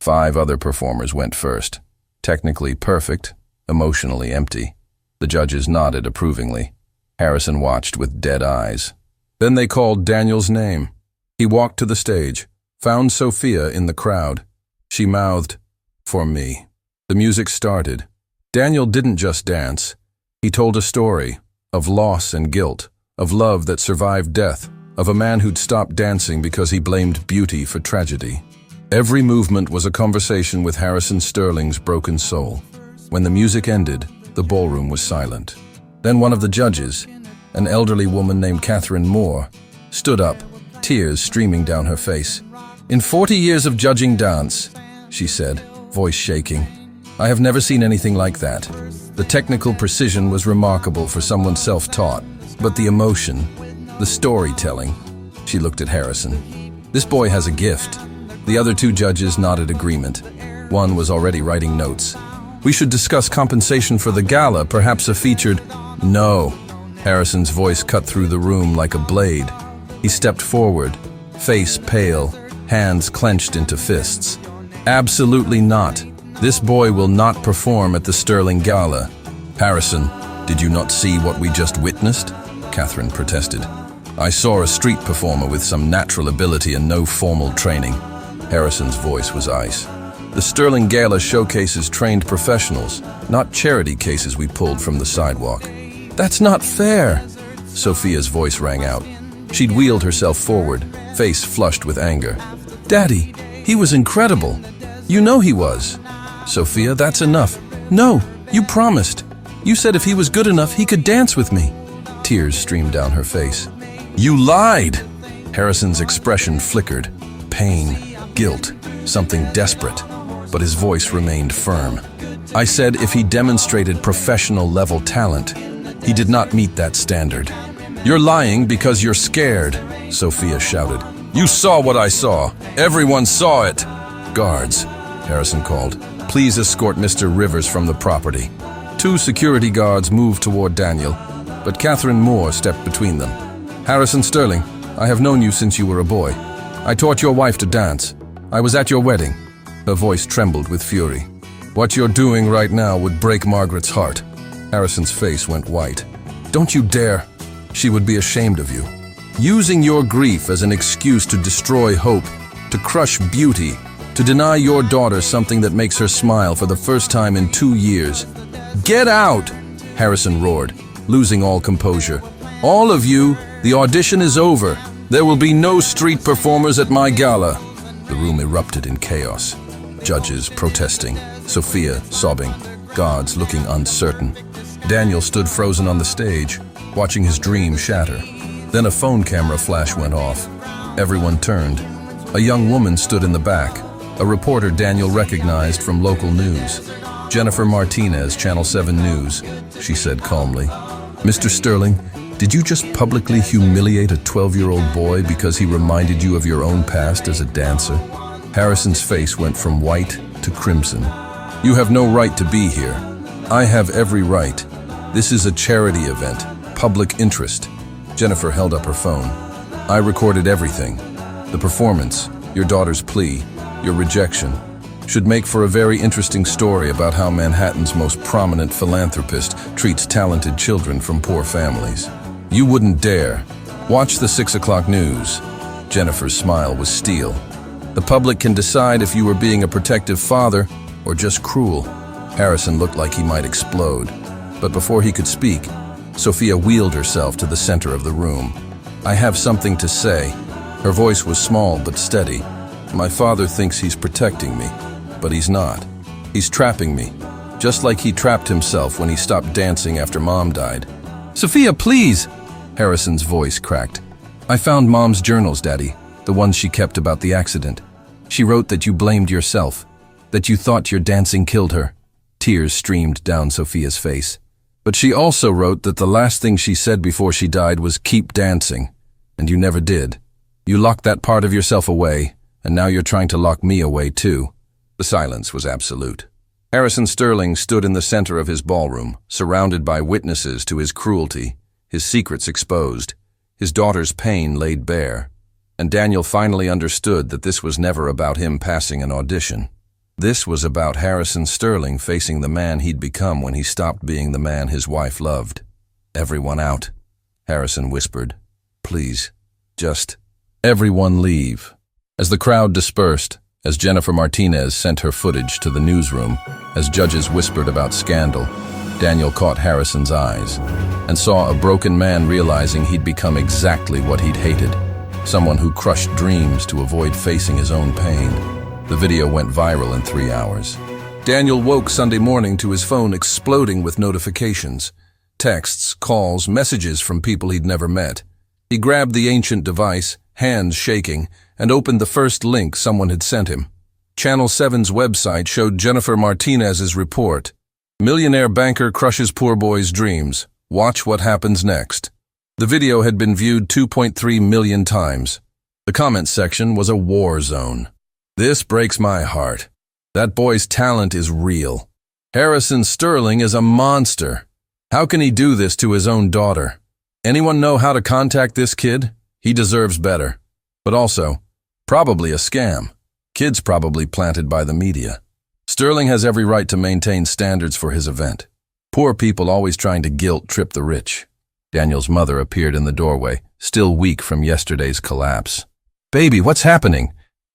5 other performers went first. Technically perfect, emotionally empty. The judges nodded approvingly. Harrison watched with dead eyes. Then they called Daniel's name. He walked to the stage, found Sophia in the crowd. She mouthed, "For me." The music started. Daniel didn't just dance. He told a story of loss and guilt, of love that survived death, of a man who'd stopped dancing because he blamed beauty for tragedy. Every movement was a conversation with Harrison Sterling's broken soul. When the music ended, the ballroom was silent. Then one of the judges, an elderly woman named Catherine Moore, stood up, tears streaming down her face. "In 40 years of judging dance," she said, voice shaking, "I have never seen anything like that. The technical precision was remarkable for someone self-taught, but the emotion, the storytelling." She looked at Harrison. "This boy has a gift." The other 2 judges nodded agreement. One was already writing notes. "We should discuss compensation for the gala, perhaps a featured—" "No." Harrison's voice cut through the room like a blade. He stepped forward, face pale, hands clenched into fists. "Absolutely not. This boy will not perform at the Sterling Gala." "Harrison, did you not see what we just witnessed?" Catherine protested. "I saw a street performer with some natural ability and no formal training." Harrison's voice was ice. "The Sterling Gala showcases trained professionals, not charity cases we pulled from the sidewalk." "That's not fair!" Sophia's voice rang out. She'd wheeled herself forward, face flushed with anger. "Daddy, he was incredible. You know he was." "Sophia, that's enough." "No, you promised. You said if he was good enough, he could dance with me." Tears streamed down her face. "You lied!" Harrison's expression flickered. Pain, guilt, something desperate, but his voice remained firm. "I said if he demonstrated professional-level talent. He did not meet that standard." "You're lying because you're scared," Sophia shouted. "You saw what I saw. Everyone saw it." "Guards," Harrison called. "Please escort Mr. Rivers from the property." 2 security guards moved toward Daniel, but Catherine Moore stepped between them. "Harrison Sterling, I have known you since you were a boy. I taught your wife to dance. I was at your wedding." Her voice trembled with fury. "What you're doing right now would break Margaret's heart." Harrison's face went white. "Don't you dare. She would be ashamed of you. Using your grief as an excuse to destroy hope, to crush beauty, to deny your daughter something that makes her smile for the first time in 2 years. Get out!" Harrison roared, losing all composure. "All of you, the audition is over. There will be no street performers at my gala." The room erupted in chaos. Judges protesting, Sophia sobbing, guards looking uncertain. Daniel stood frozen on the stage, watching his dream shatter. Then a phone camera flash went off. Everyone turned. A young woman stood in the back, a reporter Daniel recognized from local news. "Jennifer Martinez, Channel 7 News," she said calmly. "Mr. Sterling, did you just publicly humiliate a 12-year-old boy because he reminded you of your own past as a dancer?" Harrison's face went from white to crimson. "You have no right to be here." "I have every right. This is a charity event, public interest." Jennifer held up her phone. "I recorded everything. The performance, your daughter's plea, your rejection, should make for a very interesting story about how Manhattan's most prominent philanthropist treats talented children from poor families. You wouldn't dare. Watch the 6 o'clock news." Jennifer's smile was steel. "The public can decide if you were being a protective father or just cruel." Harrison looked like he might explode. But before he could speak, Sophia wheeled herself to the center of the room. "I have something to say." Her voice was small but steady. "My father thinks he's protecting me, but he's not. He's trapping me, just like he trapped himself when he stopped dancing after Mom died. Sophia, please! Harrison's voice cracked. I found Mom's journals, Daddy, the ones she kept about the accident. She wrote that you blamed yourself, that you thought your dancing killed her. Tears streamed down Sophia's face. But she also wrote that the last thing she said before she died was keep dancing, and you never did. You locked that part of yourself away, and now you're trying to lock me away too. The silence was absolute. Harrison Sterling stood in the center of his ballroom, surrounded by witnesses to his cruelty, his secrets exposed, his daughter's pain laid bare. And Daniel finally understood that this was never about him passing an audition. This was about Harrison Sterling facing the man he'd become when he stopped being the man his wife loved. Everyone out, Harrison whispered. Please, just everyone leave. As the crowd dispersed, as Jennifer Martinez sent her footage to the newsroom, as judges whispered about scandal, Daniel caught Harrison's eyes and saw a broken man realizing he'd become exactly what he'd hated, someone who crushed dreams to avoid facing his own pain. The video went viral in 3 hours. Daniel woke Sunday morning to his phone exploding with notifications, texts, calls, messages from people he'd never met. He grabbed the ancient device, hands shaking, and opened the first link someone had sent him. Channel 7's website showed Jennifer Martinez's report. Millionaire banker crushes poor boy's dreams. Watch what happens next. The video had been viewed 2.3 million times. The comments section was a war zone. This breaks my heart. That boy's talent is real. Harrison Sterling is a monster. How can he do this to his own daughter? Anyone know how to contact this kid? He deserves better. But also, probably a scam. Kids probably planted by the media. Sterling has every right to maintain standards for his event. Poor people always trying to guilt trip the rich. Daniel's mother appeared in the doorway, still weak from yesterday's collapse. Baby, what's happening?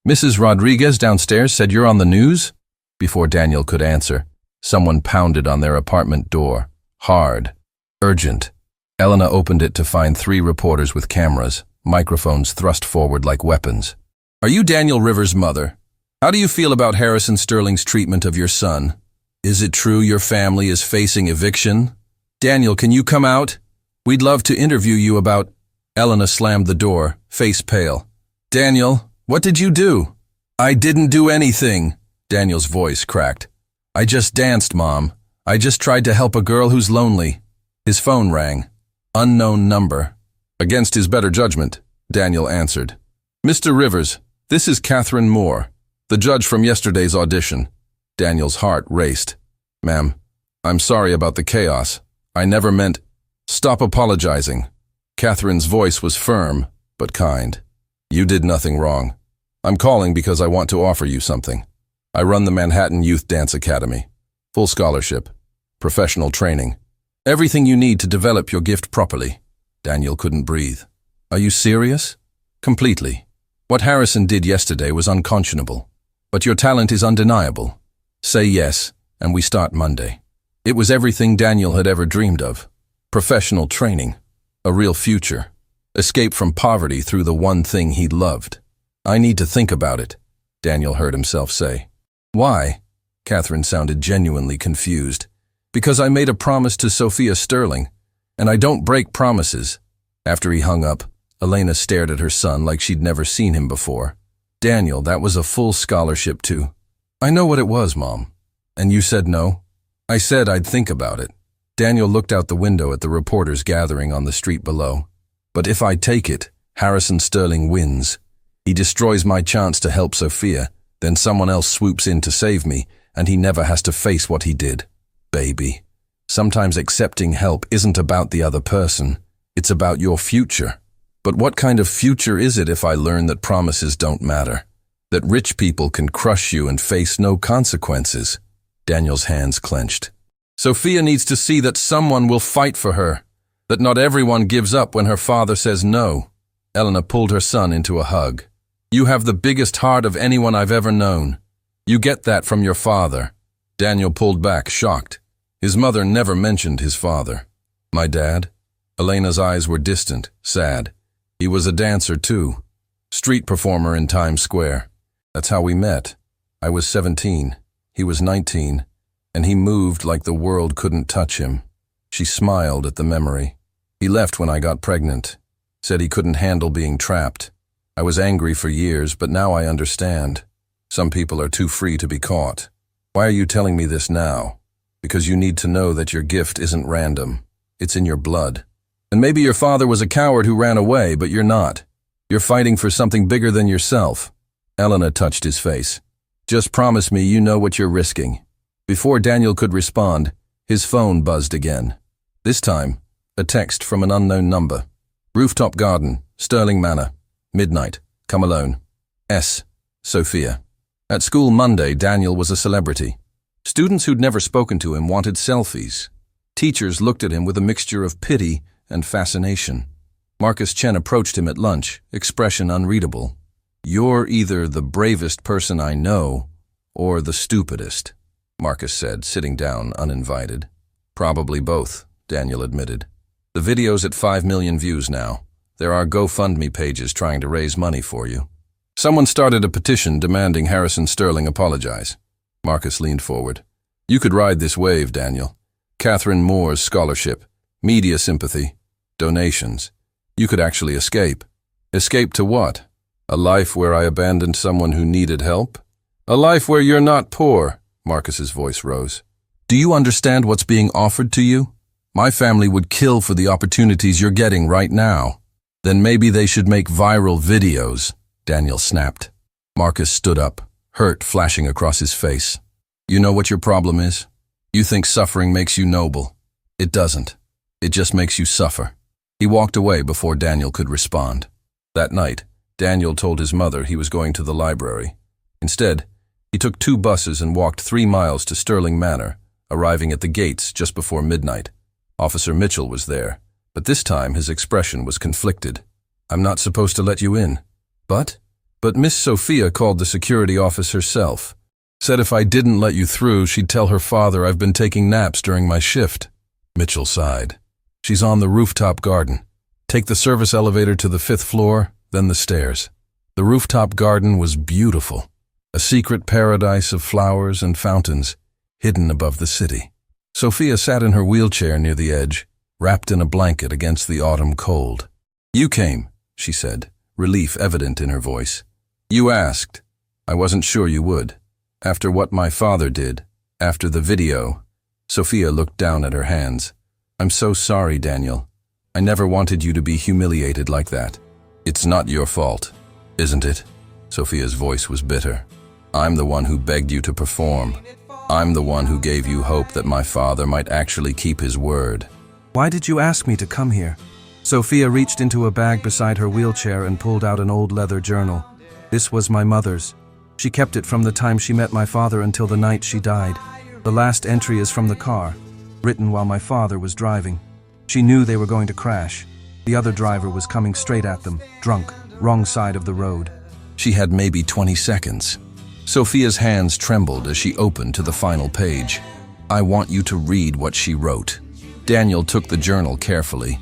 Mrs. Rodriguez downstairs said you're on the news? Before Daniel could answer, someone pounded on their apartment door. Hard. Urgent. Elena opened it to find 3 reporters with cameras, microphones thrust forward like weapons. Are you Daniel Rivers' mother? How do you feel about Harrison Sterling's treatment of your son? Is it true your family is facing eviction? Daniel, can you come out? We'd love to interview you about... Elena slammed the door, face pale. Daniel, what did you do? I didn't do anything. Daniel's voice cracked. I just danced, Mom. I just tried to help a girl who's lonely. His phone rang. Unknown number. Against his better judgment, Daniel answered. Mr. Rivers, this is Catherine Moore, the judge from yesterday's audition. Daniel's heart raced. Ma'am, I'm sorry about the chaos. I never meant... Stop apologizing. Catherine's voice was firm, but kind. You did nothing wrong. I'm calling because I want to offer you something. I run the Manhattan Youth Dance Academy. Full scholarship. Professional training. Everything you need to develop your gift properly. Daniel couldn't breathe. Are you serious? Completely. What Harrison did yesterday was unconscionable. But your talent is undeniable. Say yes, and we start Monday. It was everything Daniel had ever dreamed of. Professional training. A real future. Escape from poverty through the one thing he loved. I need to think about it, Daniel heard himself say. Why? Catherine sounded genuinely confused. Because I made a promise to Sophia Sterling, and I don't break promises. After he hung up, Elena stared at her son like she'd never seen him before. Daniel, that was a full scholarship too. I know what it was, Mom. And you said no? I said I'd think about it. Daniel looked out the window at the reporters gathering on the street below. But if I take it, Harrison Sterling wins. He destroys my chance to help Sophia, then someone else swoops in to save me, and he never has to face what he did. Baby. Sometimes accepting help isn't about the other person. It's about your future. But what kind of future is it if I learn that promises don't matter? That rich people can crush you and face no consequences? Daniel's hands clenched. Sophia needs to see that someone will fight for her. That not everyone gives up when her father says no. Elena pulled her son into a hug. You have the biggest heart of anyone I've ever known. You get that from your father. Daniel pulled back, shocked. His mother never mentioned his father. My dad? Elena's eyes were distant, sad. He was a dancer too. Street performer in Times Square. That's how we met. I was 17. He was 19, and he moved like the world couldn't touch him. She smiled at the memory. He left when I got pregnant. Said he couldn't handle being trapped. I was angry for years, but now I understand. Some people are too free to be caught. Why are you telling me this now? Because you need to know that your gift isn't random. It's in your blood. And maybe your father was a coward who ran away, but you're not. You're fighting for something bigger than yourself. Elena touched his face. Just promise me you know what you're risking. Before Daniel could respond, his phone buzzed again. This time, a text from an unknown number. Rooftop garden, Sterling Manor. Midnight. Come alone. S. Sophia. At school Monday, Daniel was a celebrity. Students who'd never spoken to him wanted selfies. Teachers looked at him with a mixture of pity and fascination. Marcus Chen approached him at lunch, expression unreadable. You're either the bravest person I know or the stupidest, Marcus said, sitting down uninvited. Probably both, Daniel admitted. The video's at 5 million views now. There are GoFundMe pages trying to raise money for you. Someone started a petition demanding Harrison Sterling apologize. Marcus leaned forward. You could ride this wave, Daniel. Catherine Moore's scholarship, media sympathy, donations. You could actually escape. Escape to what? A life where I abandoned someone who needed help? A life where you're not poor, Marcus's voice rose. Do you understand what's being offered to you? My family would kill for the opportunities you're getting right now. Then maybe they should make viral videos, Daniel snapped. Marcus stood up, hurt flashing across his face. You know what your problem is? You think suffering makes you noble. It doesn't. It just makes you suffer. He walked away before Daniel could respond. That night, Daniel told his mother he was going to the library. Instead, he took 2 buses and walked 3 miles to Sterling Manor, arriving at the gates just before midnight. Officer Mitchell was there, but this time his expression was conflicted. I'm not supposed to let you in. But Miss Sophia called the security office herself. Said if I didn't let you through, she'd tell her father I've been taking naps during my shift. Mitchell sighed. She's on the rooftop garden. Take the service elevator to the 5th floor, then the stairs. The rooftop garden was beautiful. A secret paradise of flowers and fountains, hidden above the city. Sophia sat in her wheelchair near the edge, wrapped in a blanket against the autumn cold. You came, she said, relief evident in her voice. You asked. I wasn't sure you would. After what my father did, after the video. Sophia looked down at her hands. I'm so sorry, Daniel. I never wanted you to be humiliated like that. It's not your fault, isn't it? Sophia's voice was bitter. I'm the one who begged you to perform. I'm the one who gave you hope that my father might actually keep his word. Why did you ask me to come here? Sophia reached into a bag beside her wheelchair and pulled out an old leather journal. This was my mother's. She kept it from the time she met my father until the night she died. The last entry is from the car, written while my father was driving. She knew they were going to crash. The other driver was coming straight at them, drunk, wrong side of the road. She had maybe 20 seconds. Sophia's hands trembled as she opened to the final page. I want you to read what she wrote. Daniel took the journal carefully.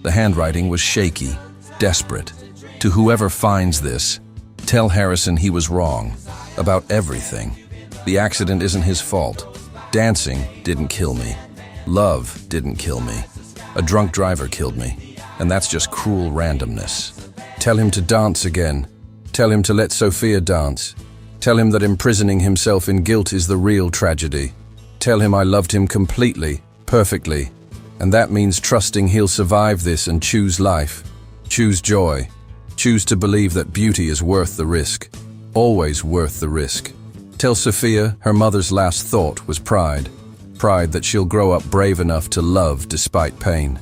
The handwriting was shaky, desperate. To whoever finds this, tell Harrison he was wrong about everything. The accident isn't his fault. Dancing didn't kill me. Love didn't kill me. A drunk driver killed me. And that's just cruel randomness. Tell him to dance again. Tell him to let Sophia dance. Tell him that imprisoning himself in guilt is the real tragedy. Tell him I loved him completely, perfectly. And that means trusting he'll survive this and choose life. Choose joy. Choose to believe that beauty is worth the risk. Always worth the risk. Tell Sophia her mother's last thought was pride. Pride that she'll grow up brave enough to love despite pain.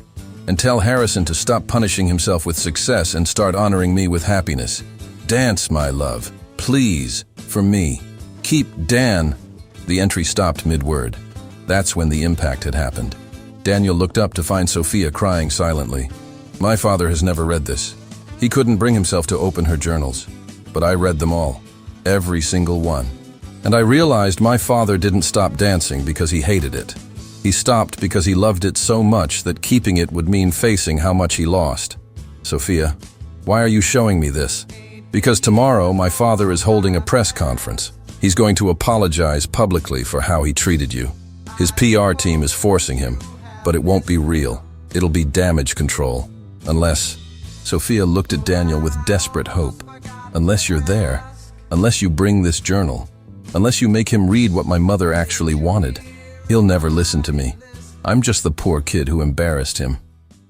And tell Harrison to stop punishing himself with success and start honoring me with happiness. Dance, my love. Please, for me. Keep Dan. The entry stopped mid-word. That's when the impact had happened. Daniel looked up to find Sophia crying silently. My father has never read this. He couldn't bring himself to open her journals. But I read them all. Every single one. And I realized my father didn't stop dancing because he hated it. He stopped because he loved it so much that keeping it would mean facing how much he lost. Sophia, why are you showing me this? Because tomorrow my father is holding a press conference. He's going to apologize publicly for how he treated you. His PR team is forcing him, but it won't be real. It'll be damage control. Unless... Sophia looked at Daniel with desperate hope. Unless you're there. Unless you bring this journal. Unless you make him read what my mother actually wanted. He'll never listen to me. I'm just the poor kid who embarrassed him.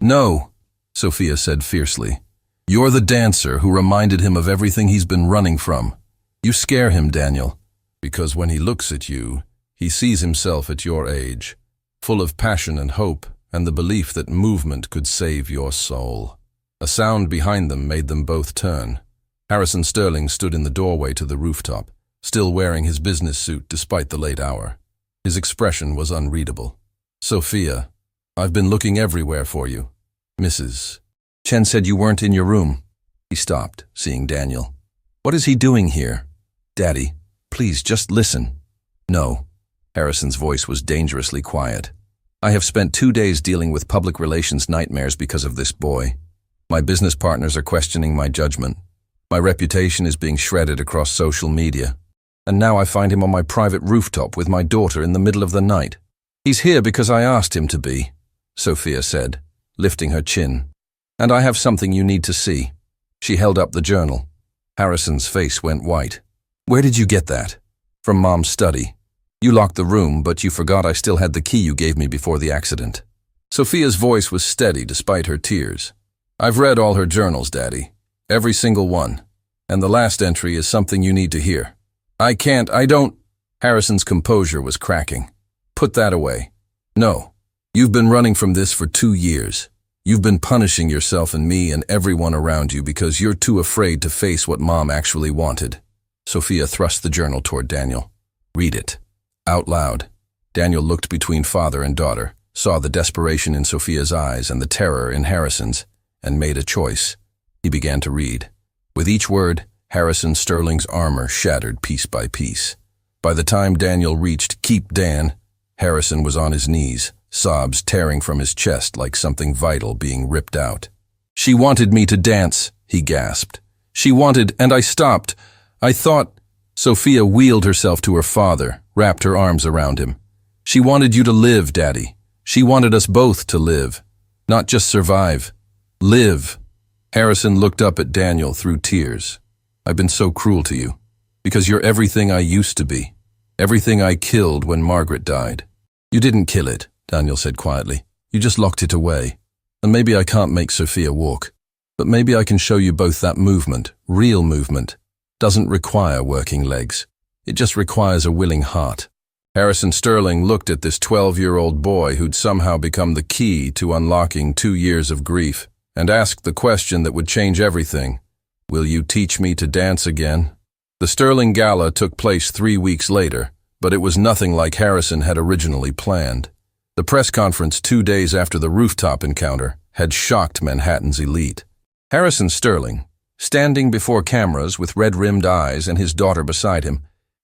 No, Sophia said fiercely. You're the dancer who reminded him of everything he's been running from. You scare him, Daniel, because when he looks at you, he sees himself at your age, full of passion and hope and the belief that movement could save your soul. A sound behind them made them both turn. Harrison Sterling stood in the doorway to the rooftop, still wearing his business suit despite the late hour. His expression was unreadable. Sophia, I've been looking everywhere for you. Mrs. Chen said you weren't in your room. He stopped, seeing Daniel. What is he doing here? Daddy, please just listen. No. Harrison's voice was dangerously quiet. I have spent 2 days dealing with public relations nightmares because of this boy. My business partners are questioning my judgment. My reputation is being shredded across social media. And now I find him on my private rooftop with my daughter in the middle of the night. He's here because I asked him to be, Sophia said, lifting her chin. And I have something you need to see. She held up the journal. Harrison's face went white. Where did you get that? From Mom's study. You locked the room, but you forgot I still had the key you gave me before the accident. Sophia's voice was steady despite her tears. I've read all her journals, Daddy. Every single one. And the last entry is something you need to hear. I don't... Harrison's composure was cracking. Put that away. No. You've been running from this for 2 years. You've been punishing yourself and me and everyone around you because you're too afraid to face what Mom actually wanted. Sophia thrust the journal toward Daniel. Read it. Out loud. Daniel looked between father and daughter, saw the desperation in Sophia's eyes and the terror in Harrison's, and made a choice. He began to read. With each word, Harrison Sterling's armor shattered piece by piece. By the time Daniel reached "Keep Dan," Harrison was on his knees, sobs tearing from his chest like something vital being ripped out. She wanted me to dance, he gasped. She wanted, and I stopped. I thought... Sophia wheeled herself to her father, wrapped her arms around him. She wanted you to live, Daddy. She wanted us both to live. Not just survive. Live. Harrison looked up at Daniel through tears. I've been so cruel to you, because you're everything I used to be. Everything I killed when Margaret died. You didn't kill it, Daniel said quietly. You just locked it away. And maybe I can't make Sophia walk, but maybe I can show you both that movement, real movement, doesn't require working legs. It just requires a willing heart. Harrison Sterling looked at this 12-year-old boy who'd somehow become the key to unlocking 2 years of grief, and asked the question that would change everything. Will you teach me to dance again? The Sterling Gala took place 3 weeks later, but it was nothing like Harrison had originally planned. The press conference 2 days after the rooftop encounter had shocked Manhattan's elite. Harrison Sterling, standing before cameras with red-rimmed eyes and his daughter beside him,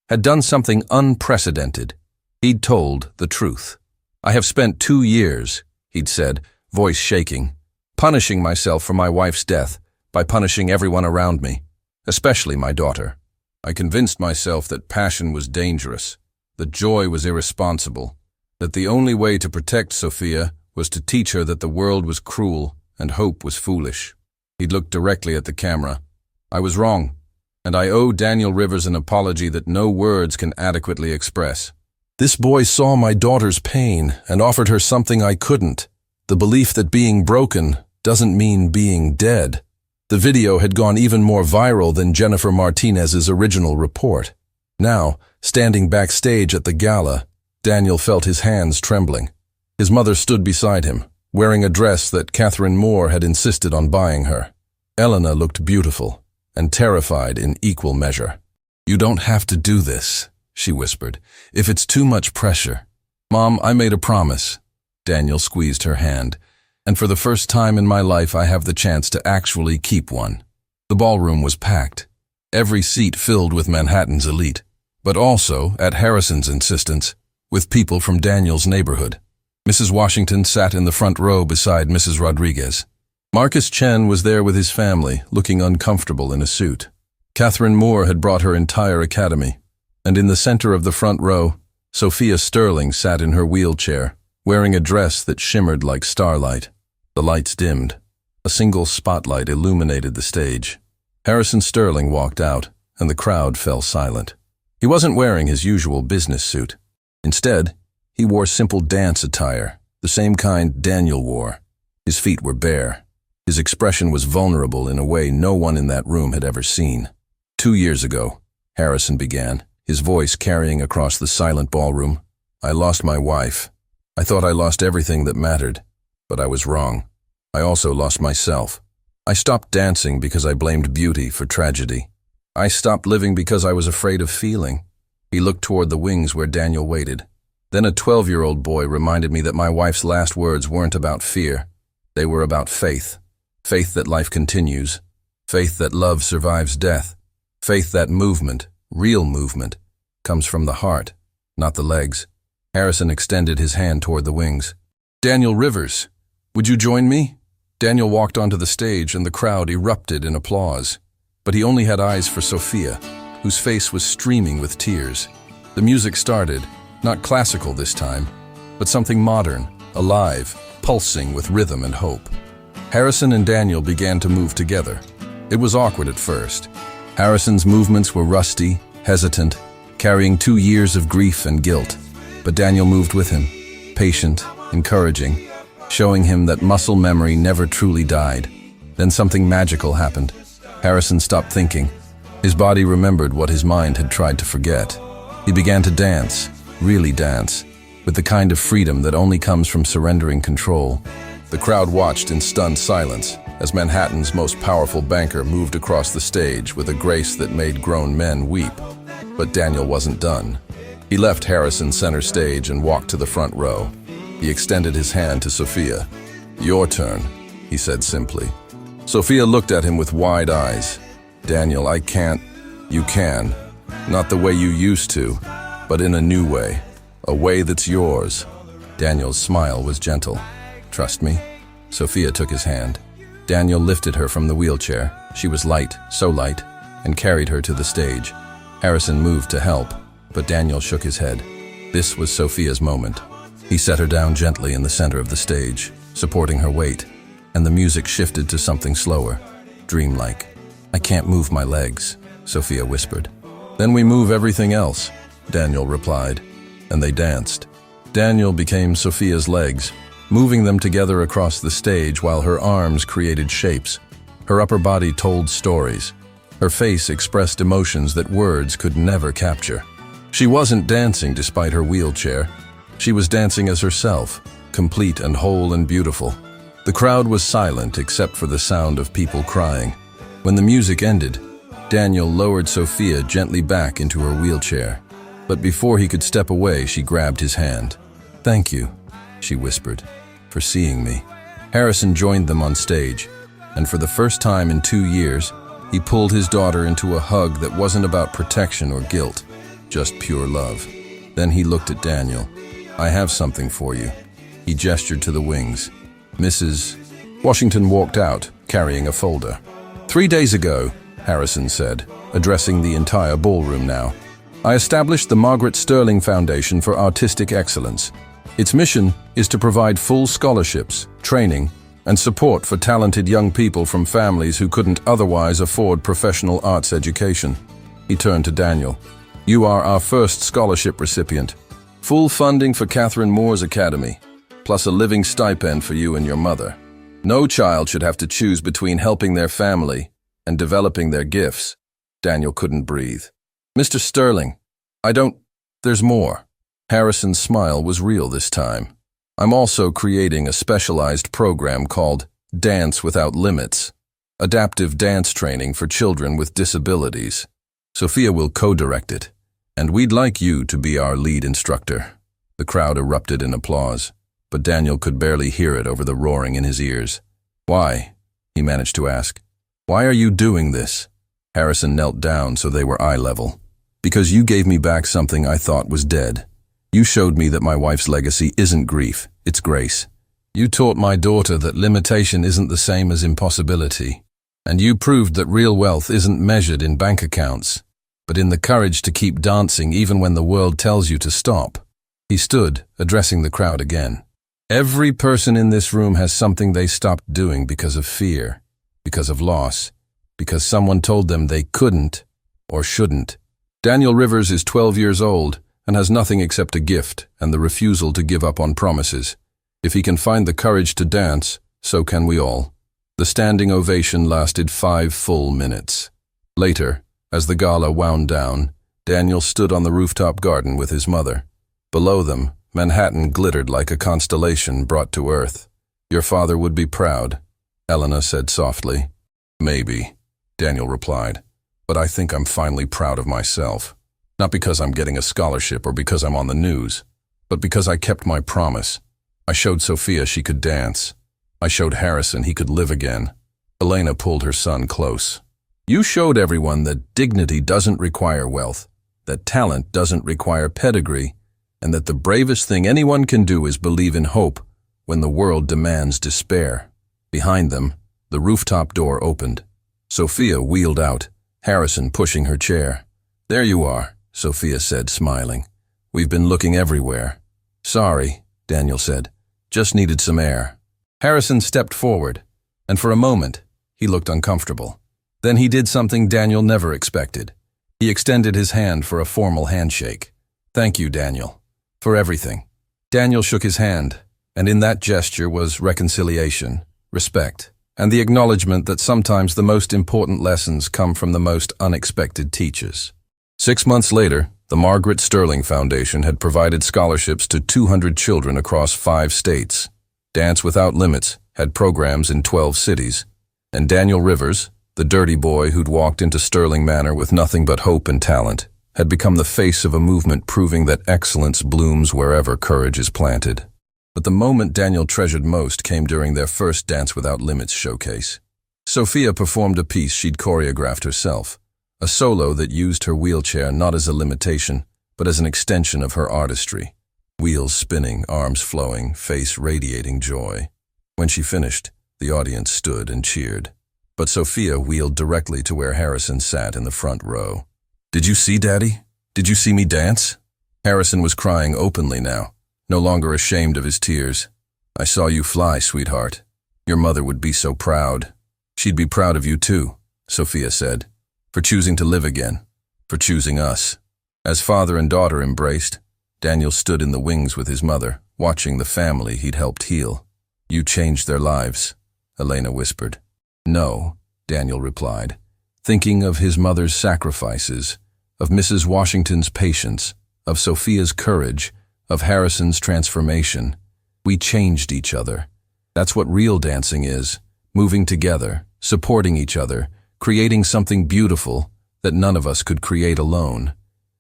had done something unprecedented. He'd told the truth. I have spent 2 years, he'd said, voice shaking, punishing myself for my wife's death by punishing everyone around me, especially my daughter. I convinced myself that passion was dangerous, that joy was irresponsible, that the only way to protect Sophia was to teach her that the world was cruel and hope was foolish. He'd looked directly at the camera. I was wrong, and I owe Daniel Rivers an apology that no words can adequately express. This boy saw my daughter's pain and offered her something I couldn't, the belief that being broken doesn't mean being dead. The video had gone even more viral than Jennifer Martinez's original report. Now, standing backstage at the gala, Daniel felt his hands trembling. His mother stood beside him, wearing a dress that Catherine Moore had insisted on buying her. Elena looked beautiful and terrified in equal measure. You don't have to do this, she whispered, if it's too much pressure. Mom, I made a promise. Daniel squeezed her hand, and for the first time in my life I have the chance to actually keep one. The ballroom was packed, every seat filled with Manhattan's elite, but also, at Harrison's insistence, with people from Daniel's neighborhood. Mrs. Washington sat in the front row beside Mrs. Rodriguez. Marcus Chen was there with his family, looking uncomfortable in a suit. Catherine Moore had brought her entire academy. and in the center of the front row, Sophia Sterling sat in her wheelchair, wearing a dress that shimmered like starlight. The lights dimmed. A single spotlight illuminated the stage. Harrison Sterling walked out, and the crowd fell silent. He wasn't wearing his usual business suit. Instead, he wore simple dance attire, the same kind Daniel wore. His feet were bare. His expression was vulnerable in a way no one in that room had ever seen. 2 years ago, Harrison began, his voice carrying across the silent ballroom, I lost my wife. I thought I lost everything that mattered, but I was wrong. I also lost myself. I stopped dancing because I blamed beauty for tragedy. I stopped living because I was afraid of feeling. He looked toward the wings where Daniel waited. Then a 12-year-old boy reminded me that my wife's last words weren't about fear. They were about faith. Faith that life continues. Faith that love survives death. Faith that movement, real movement, comes from the heart, not the legs. Harrison extended his hand toward the wings. Daniel Rivers, would you join me? Daniel walked onto the stage and the crowd erupted in applause. But he only had eyes for Sophia, whose face was streaming with tears. The music started, not classical this time, but something modern, alive, pulsing with rhythm and hope. Harrison and Daniel began to move together. It was awkward at first. Harrison's movements were rusty, hesitant, carrying 2 years of grief and guilt. But Daniel moved with him, patient, encouraging, showing him that muscle memory never truly died. Then something magical happened. Harrison stopped thinking. His body remembered what his mind had tried to forget. He began to dance, really dance, with the kind of freedom that only comes from surrendering control. The crowd watched in stunned silence as Manhattan's most powerful banker moved across the stage with a grace that made grown men weep. But Daniel wasn't done. He left Harrison center stage and walked to the front row. He extended his hand to Sophia. Your turn, he said simply. Sophia looked at him with wide eyes. Daniel, I can't. You can. Not the way you used to, but in a new way. A way that's yours. Daniel's smile was gentle. Trust me. Sophia took his hand. Daniel lifted her from the wheelchair. She was light, so light, and carried her to the stage. Harrison moved to help, but Daniel shook his head. This was Sophia's moment. He set her down gently in the center of the stage, supporting her weight, and the music shifted to something slower, dreamlike. I can't move my legs, Sophia whispered. Then we move everything else, Daniel replied, and they danced. Daniel became Sophia's legs, moving them together across the stage while her arms created shapes. Her upper body told stories. Her face expressed emotions that words could never capture. She wasn't dancing despite her wheelchair. She was dancing as herself, complete and whole and beautiful. The crowd was silent except for the sound of people crying. When the music ended, Daniel lowered Sophia gently back into her wheelchair. But before he could step away, she grabbed his hand. Thank you, she whispered, for seeing me. Harrison joined them on stage, and for the first time in 2 years, he pulled his daughter into a hug that wasn't about protection or guilt, just pure love. Then he looked at Daniel. I have something for you. He gestured to the wings. Mrs. Washington walked out, carrying a folder. 3 days ago, Harrison said, addressing the entire ballroom now, I established the Margaret Sterling Foundation for Artistic Excellence. Its mission is to provide full scholarships, training, and support for talented young people from families who couldn't otherwise afford professional arts education. He turned to Daniel. You are our first scholarship recipient. Full funding for Catherine Moore's Academy, plus a living stipend for you and your mother. No child should have to choose between helping their family and developing their gifts. Daniel couldn't breathe. Mr. Sterling, there's more. Harrison's smile was real this time. I'm also creating a specialized program called Dance Without Limits, adaptive dance training for children with disabilities. Sophia will co-direct it, and we'd like you to be our lead instructor. The crowd erupted in applause, but Daniel could barely hear it over the roaring in his ears. Why? He managed to ask. Why are you doing this? Harrison knelt down so they were eye level. Because you gave me back something I thought was dead. You showed me that my wife's legacy isn't grief, it's grace. You taught my daughter that limitation isn't the same as impossibility. And you proved that real wealth isn't measured in bank accounts, but in the courage to keep dancing even when the world tells you to stop. He stood, addressing the crowd again. Every person in this room has something they stopped doing because of fear, because of loss, because someone told them they couldn't or shouldn't. Daniel Rivers is 12 years old and has nothing except a gift and the refusal to give up on promises. If he can find the courage to dance, so can we all. The standing ovation lasted 5 full minutes. Later, as the gala wound down, Daniel stood on the rooftop garden with his mother. Below them, Manhattan glittered like a constellation brought to earth. "Your father would be proud," Elena said softly. "Maybe," Daniel replied, "but I think I'm finally proud of myself. Not because I'm getting a scholarship or because I'm on the news, but because I kept my promise. I showed Sophia she could dance. I showed Harrison he could live again." Elena pulled her son close. "You showed everyone that dignity doesn't require wealth, that talent doesn't require pedigree, and that the bravest thing anyone can do is believe in hope when the world demands despair." Behind them, the rooftop door opened. Sophia wheeled out, Harrison pushing her chair. "There you are," Sophia said, smiling. "We've been looking everywhere." "Sorry," Daniel said. "Just needed some air." Harrison stepped forward, and for a moment, he looked uncomfortable. Then he did something Daniel never expected. He extended his hand for a formal handshake. "Thank you, Daniel, for everything." Daniel shook his hand, and in that gesture was reconciliation, respect, and the acknowledgement that sometimes the most important lessons come from the most unexpected teachers. 6 months later, the Margaret Sterling Foundation had provided scholarships to 200 children across 5 states. Dance Without Limits had programs in 12 cities, and Daniel Rivers, the dirty boy who'd walked into Sterling Manor with nothing but hope and talent, had become the face of a movement proving that excellence blooms wherever courage is planted. But the moment Daniel treasured most came during their first Dance Without Limits showcase. Sophia performed a piece she'd choreographed herself, a solo that used her wheelchair not as a limitation, but as an extension of her artistry. Wheels spinning, arms flowing, face radiating joy. When she finished, the audience stood and cheered. But Sophia wheeled directly to where Harrison sat in the front row. "Did you see, Daddy? Did you see me dance?" Harrison was crying openly now, no longer ashamed of his tears. "I saw you fly, sweetheart. Your mother would be so proud." "She'd be proud of you too," Sophia said, "for choosing to live again, for choosing us." As father and daughter embraced, Daniel stood in the wings with his mother, watching the family he'd helped heal. "You changed their lives," Elena whispered. "No," Daniel replied, thinking of his mother's sacrifices, of Mrs. Washington's patience, of Sophia's courage, of Harrison's transformation. "We changed each other. That's what real dancing is, moving together, supporting each other, creating something beautiful that none of us could create alone."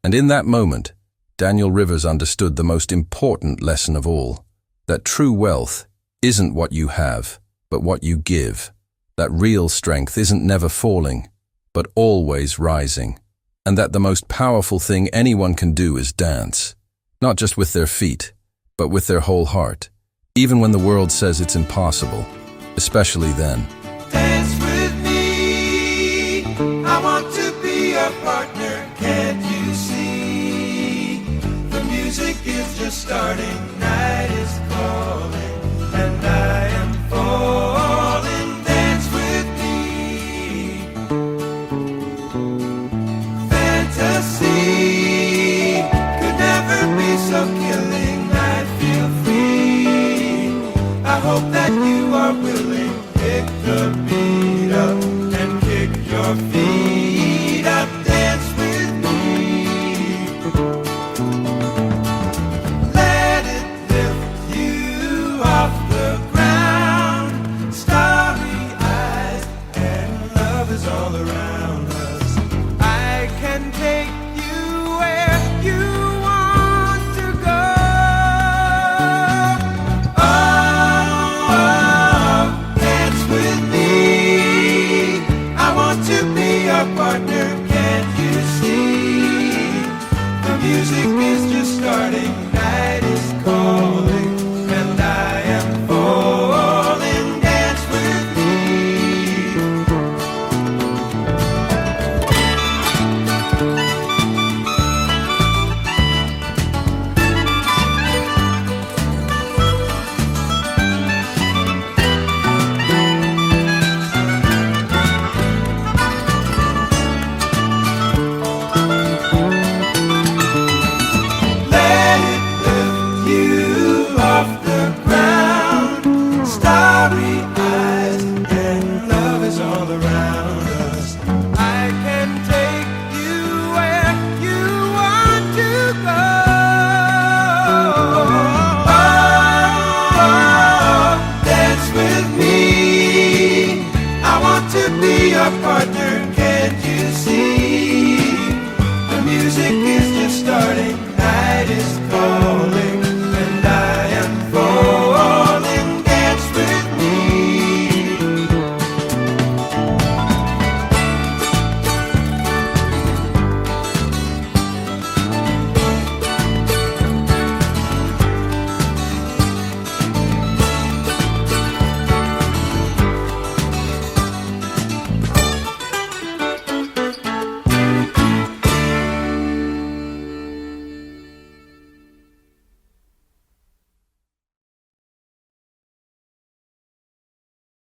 And in that moment, Daniel Rivers understood the most important lesson of all, that true wealth isn't what you have, but what you give. That real strength isn't never falling, but always rising. And that the most powerful thing anyone can do is dance, not just with their feet, but with their whole heart, even when the world says it's impossible, especially then. Dance with me, I want to be your partner, can't you see? The music is just starting, night is calling, and I am falling. Dance with me. Fantasy could never be so killing, I feel free. I hope that you are willing. Pick the beat up and kick your feet up. Dance with me. Let it lift you off the ground. Starry eyes and love is all around us. I can take you where you want to go. Dance with me. I want to be your partner, can't you see? The music is just starting, night is calling, and I am falling. Dance with me. want to be your partner, can't you see? The music is